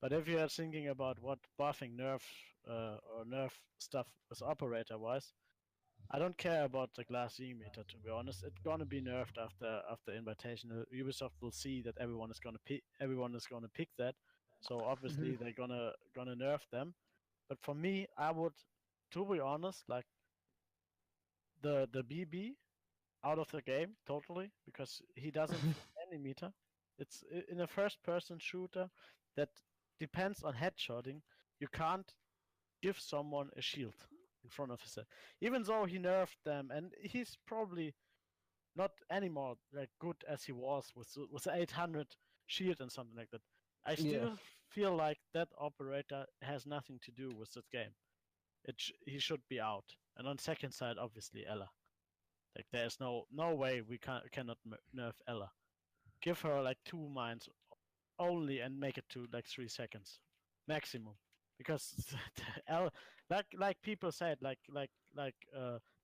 But if you are thinking about what buffing nerf or nerf stuff with operator wise, I don't care about the glass E meter, to be honest. It's gonna be nerfed after Invitational. Ubisoft will see that everyone is gonna pick that, so obviously they're gonna nerf them. But for me, I would, to be honest, like the BB out of the game totally, because he doesn't fit any meter. It's in a first-person shooter that depends on headshotting. You can't give someone a shield in front of his head, even though he nerfed them, and he's probably not anymore like good as he was with the 800 shield and something like that. I still feel like that operator has nothing to do with this game. He should be out. And on second side, obviously Ella. Like there's no way we cannot nerf Ella. Give her like 2 mines only and make it to like 3 seconds maximum. Because like people said, like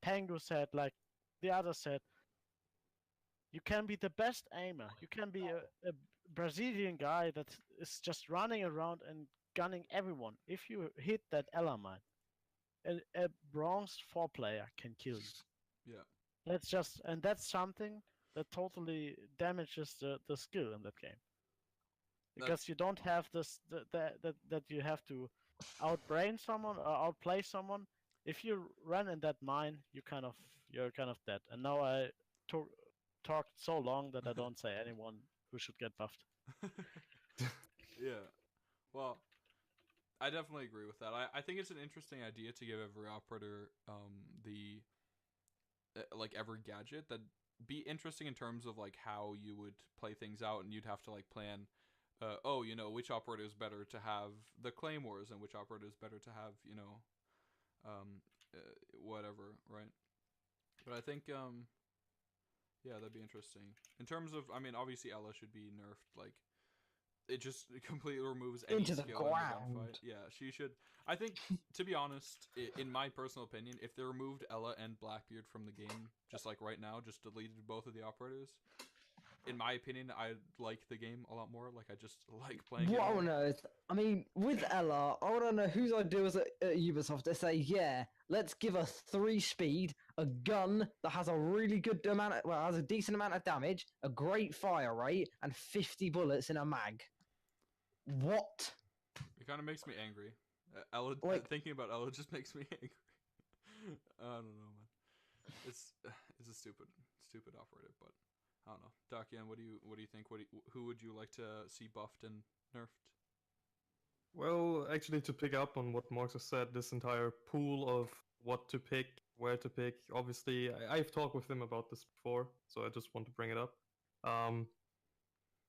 Pangu said, like the others said, you can be the best aimer. You can be a Brazilian guy that is just running around and gunning everyone. If you hit that Ella mine, a bronze 4 player can kill you. Yeah. That's something that totally damages the skill in that game. Because you don't have this that you have to outbrain someone or outplay someone. If you run in that mine, you're kind of dead. And now I talked so long that I don't say anyone who should get buffed. Yeah. Well, I definitely agree with that. I think it's an interesting idea to give every operator the like every gadget. That'd be interesting in terms of like how you would play things out, and you'd have to like plan which operator is better to have the claymores and which operator is better to have, whatever, right? But I think yeah, that'd be interesting. In terms of, I mean, obviously Ella should be nerfed, like it just completely removes any Into the skill in the ground. gunfight. Yeah, she should. I think, to be honest, in my personal opinion, if they removed Ella and Blackbeard from the game, just like right now, just deleted both of the operators, in my opinion, I like the game a lot more. Like, I just like playing What I it. want to know is, I mean, with Ella, I want to know whose idea was at Ubisoft to say, yeah, let's give her 3 speed, a gun that has a really good amount of, has a decent amount of damage, a great fire rate, and 50 bullets in a mag. What? It kind of makes me angry. Ella, thinking about Ella just makes me angry. I don't know, man. It's a stupid operator, but I don't know. DocYen, what do you think? Who would you like to see buffed and nerfed? Well, actually, to pick up on what Morxzas said, this entire pool of what to pick, where to pick, obviously, I've talked with him about this before, so I just want to bring it up.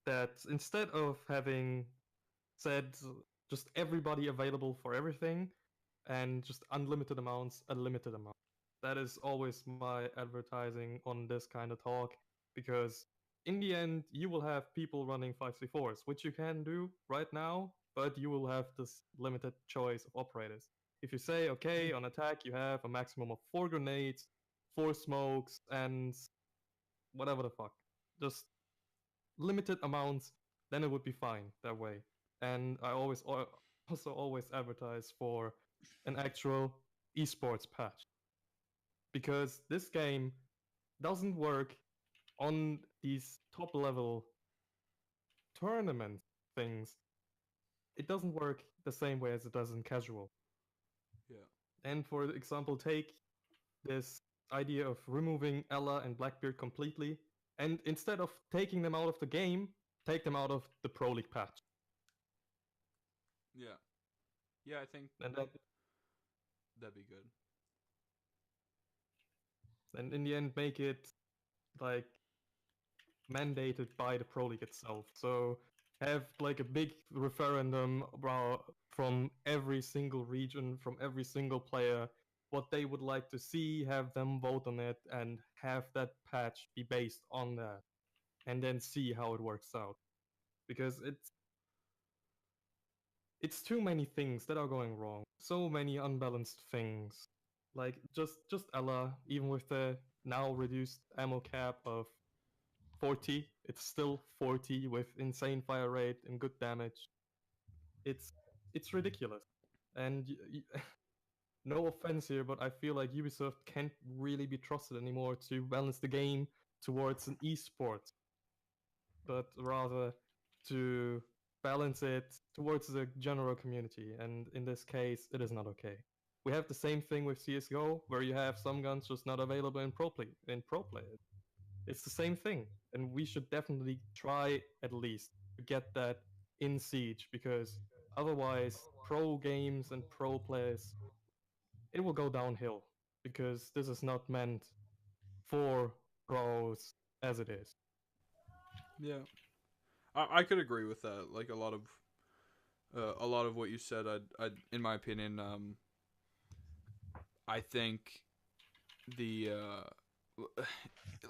That instead of having said just everybody available for everything and just unlimited amounts, a limited amount. That is always my advertising on this kind of talk, because in the end, you will have people running 5c4s, which you can do right now, but you will have this limited choice of operators. If you say, okay, on attack, you have a maximum of 4 grenades, 4 smokes, and whatever the fuck. Just limited amounts, then it would be fine that way. And I also always advertise for an actual esports patch. Because this game doesn't work on these top level tournament things. It doesn't work the same way as it does in casual. Yeah. And for example, take this idea of removing Ella and Blackbeard completely, and instead of taking them out of the game, take them out of the Pro League patch. Yeah. Yeah, I think and that'd be good. And in the end, make it like mandated by the Pro League itself. So have like a big referendum from every single region, from every single player, what they would like to see, have them vote on it, and have that patch be based on that, and then see how it works out. Because it's too many things that are going wrong. So many unbalanced things. Like just Ella, even with the now reduced ammo cap of 40, it's still 40 with insane fire rate and good damage. It's ridiculous. And no offense here, but I feel like Ubisoft can't really be trusted anymore to balance the game towards an esport, but rather to balance it towards the general community. And in this case, it is not okay. We have the same thing with CSGO, where you have some guns just not available in pro play. It's the same thing, and we should definitely try at least to get that in Siege, because otherwise, pro games and pro players, it will go downhill, because this is not meant for pros as it is. Yeah, I could agree with that. Like a lot of a lot of what you said. In my opinion, I think the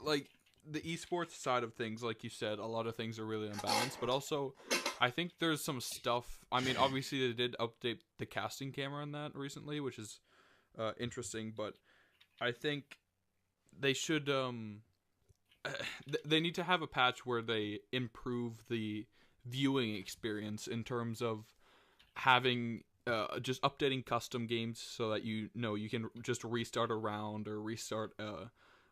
like the esports side of things, like you said, a lot of things are really unbalanced. But also, I think there's some stuff. I mean, obviously they did update the casting camera in that recently, which is interesting. But I think they should they need to have a patch where they improve the viewing experience in terms of having just updating custom games so that you can just restart a round or restart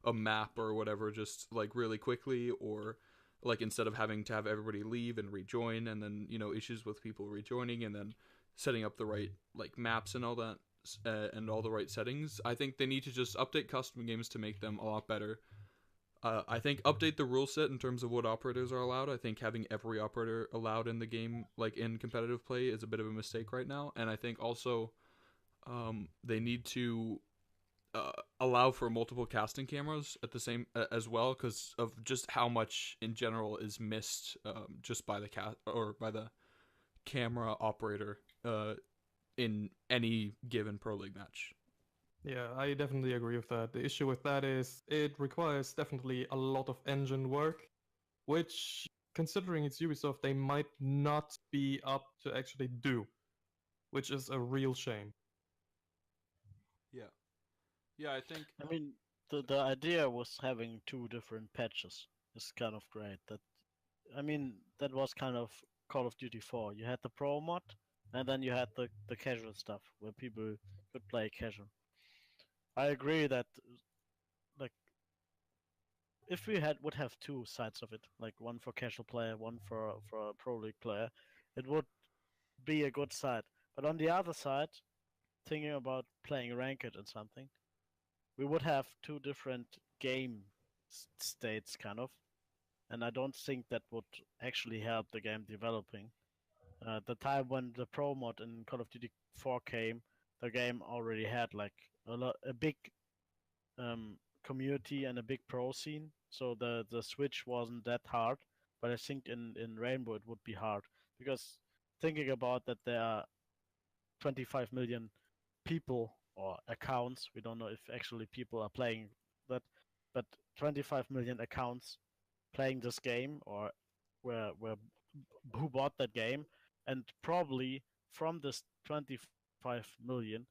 a map or whatever just like really quickly, or like instead of having to have everybody leave and rejoin and then issues with people rejoining and then setting up the right like maps and all that and all the right settings. I think they need to just update custom games to make them a lot better. I think update the rule set in terms of what operators are allowed. I think having every operator allowed in the game, like in competitive play, is a bit of a mistake right now. And I think also they need to allow for multiple casting cameras at the same as well, because of just how much in general is missed just by the by the camera operator in any given Pro League match. Yeah, I definitely agree with that. The issue with that is it requires definitely a lot of engine work, which, considering it's Ubisoft, they might not be up to actually do, which is a real shame. Yeah. Yeah, I think... I mean, the idea was having two different patches. Is kind of great. That was kind of Call of Duty 4. You had the pro mod, and then you had the casual stuff where people could play casual. I agree that like if we would have two sides of it, like one for casual player, one for a pro league player, it would be a good side. But on the other side, thinking about playing ranked and something, we would have two different game states kind of, and I don't think that would actually help the game developing. The time when the pro mod in Call of Duty 4 came, the game already had like a big community and a big pro scene, so the switch wasn't that hard. But I think in Rainbow it would be hard, because thinking about that there are 25 million people or accounts. We don't know if actually people are playing that, but 25 million accounts playing this game, or where who bought that game, and probably from this 25 million,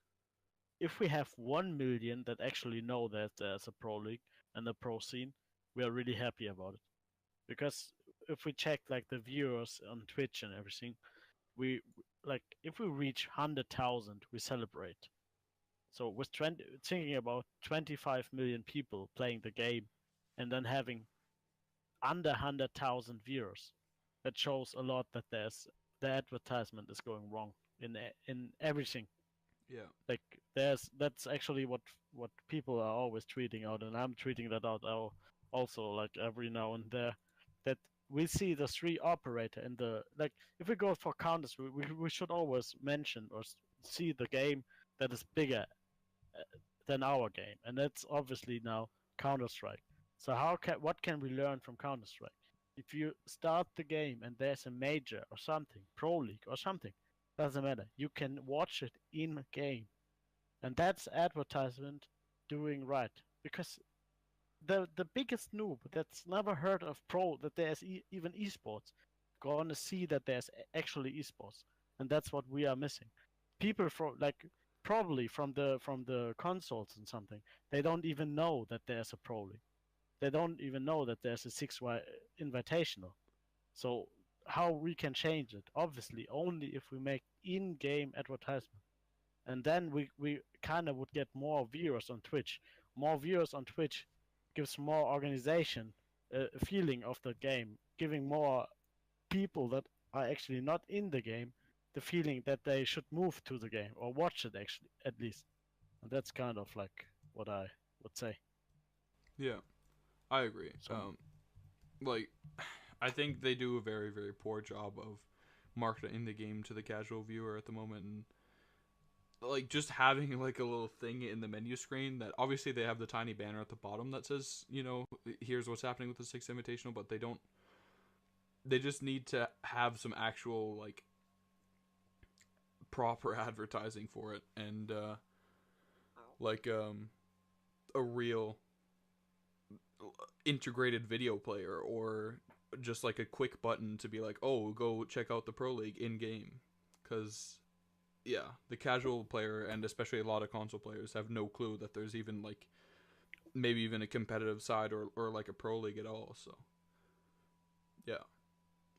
if we have 1 million that actually know that there's a pro league and a pro scene, we are really happy about it. Because if we check like the viewers on Twitch and everything, we like if we reach 100,000, we celebrate. So with thinking about 25 million people playing the game, and then having under 100,000 viewers, that shows a lot that the advertisement is going wrong in everything. Yeah. Like that's actually what people are always tweeting out, and I'm tweeting that out also like every now and there, that we see the three operator and the like. If we go for counters, we should always mention or see the game that is bigger than our game, and that's obviously now Counter-Strike. So what can we learn from Counter-Strike? If you start the game and there's a major or something, Pro League or something, doesn't matter. You can watch it in game, and that's advertisement doing right. Because the biggest noob that's never heard of pro that there's even esports gonna see that there's actually esports, and that's what we are missing. People from like probably from the consoles and something, they don't even know that there's a pro league. They don't even know that there's a 6Y invitational. So how we can change it? Obviously, only if we make in-game advertisement, and then we kind of would get more viewers on Twitch. More viewers on Twitch gives more organization, a feeling of the game, giving more people that are actually not in the game the feeling that they should move to the game or watch it actually at least. And that's kind of like what I would say. Yeah, I agree. So, Like, I think they do a very, very poor job of marketing the game to the casual viewer at the moment, and like just having like a little thing in the menu screen that obviously they have the tiny banner at the bottom that says, here's what's happening with the Six Invitational, but they just need to have some actual like proper advertising for it and like a real integrated video player, or just like a quick button to be like, oh, go check out the Pro League in game. Because yeah, the casual player, and especially a lot of console players, have no clue that there's even like maybe even a competitive side or like a Pro League at all. So yeah,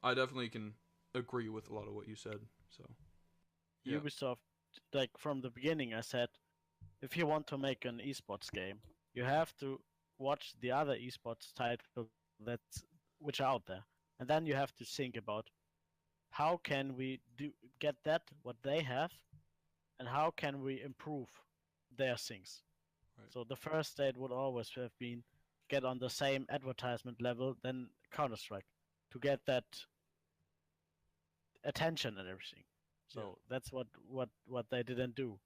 I definitely can agree with a lot of what you said. So yeah. Ubisoft, like from the beginning, I said, if you want to make an esports game, you have to watch the other esports titles which are out there, and then you have to think about how can we get that what they have, and how can we improve their things. Right. So the first state would always have been get on the same advertisement level than Counter-Strike to get that attention and everything. So that's what they didn't do.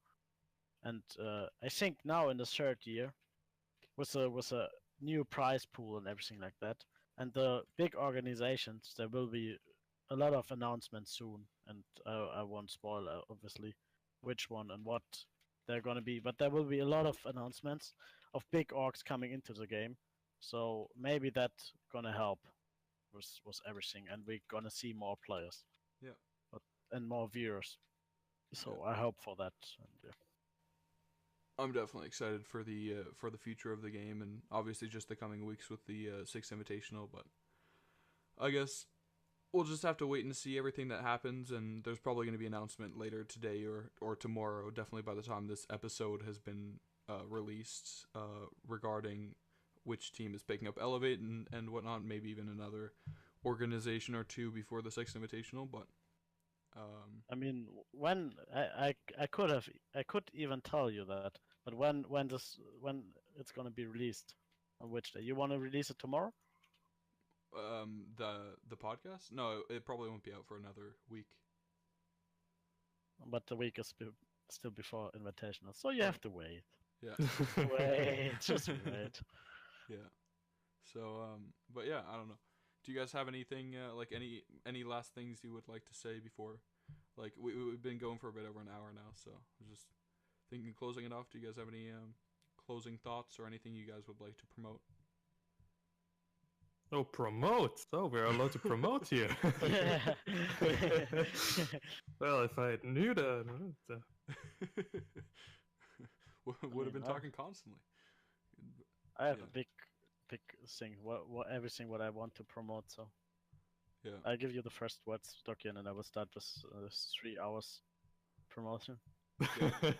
And I think now in the third year, with a new prize pool and everything like that, and the big organizations, there will be a lot of announcements soon. And I won't spoil obviously which one and what they're gonna be, but there will be a lot of announcements of big orgs coming into the game. So maybe that's gonna help with everything, and we're gonna see more players. Yeah. And more viewers. So I hope for that. And, yeah. I'm definitely excited for the future of the game, and obviously just the coming weeks with the Sixth Invitational. But I guess we'll just have to wait and see everything that happens, and there's probably going to be an announcement later today or tomorrow, definitely by the time this episode has been released, regarding which team is picking up Elevate and whatnot, maybe even another organization or two before the Sixth Invitational. But I mean, when I could even tell you that, but when it's gonna be released, on which day? You want to release it tomorrow? The podcast? No, it probably won't be out for another week. But the week is still before Invitational, so you have to wait. Yeah. Wait, just wait. Yeah. So but yeah, I don't know. Do you guys have anything like any last things you would like to say before? Like we've been going for a bit over an hour now, so I was just thinking closing it off. Do you guys have any closing thoughts or anything you guys would like to promote? Oh, promote! Oh, we're allowed to promote here. Well, if I knew that, would have been talking constantly. I have a big thing. What everything what I want to promote. So yeah, I'll give you the first words, DocYen, and I will start with 3 hours promotion. Yeah.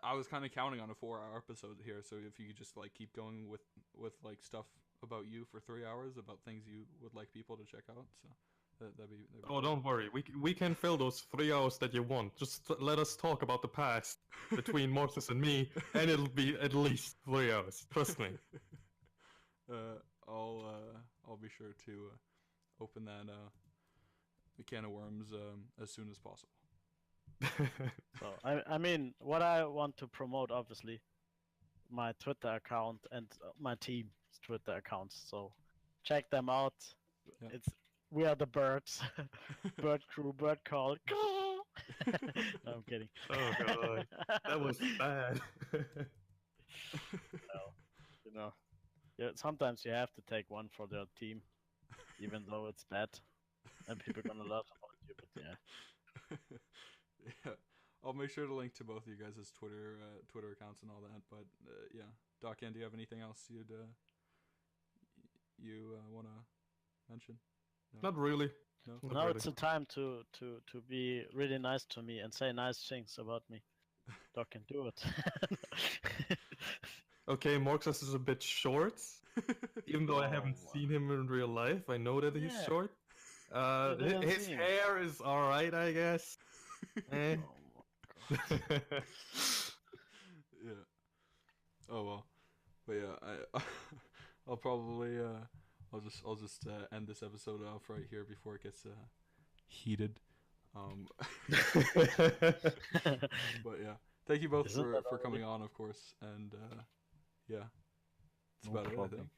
I was kind of counting on a 4-hour episode here, so if you could just like keep going with like stuff about you for 3 hours, about things you would like people to check out, so that'd be oh, cool. don't worry, we can fill those 3 hours that you want. Just let us talk about the past between Morxzas and me, and it'll be at least 3 hours. Trust me. I'll be sure to open that can of worms as soon as possible. So I mean, what I want to promote, obviously, my Twitter account and my team's Twitter accounts. So check them out. Yeah. We are the birds, bird crew, bird call. No, I'm kidding. Oh god, that was bad. Well, yeah, sometimes you have to take one for the team, even though it's bad, and people are gonna laugh about you. But yeah. Yeah, I'll make sure to link to both of you guys' Twitter accounts and all that. But yeah, DocYen, do you have anything else you want to mention? No? Not really. No. Not Now really. it's a time to be really nice to me and say nice things about me. DocYen, do it. Okay, Morxzas is a bit short, even though I haven't seen him in real life. I know that he's Yeah. short. didn't His see him. hair is alright, I guess. Eh. Oh, Yeah. Oh well. But yeah, I'll probably I'll just end this episode off right here before it gets heated. But yeah, thank you both Isn't for that coming on, of course, and yeah, that's No about it, I problem. think.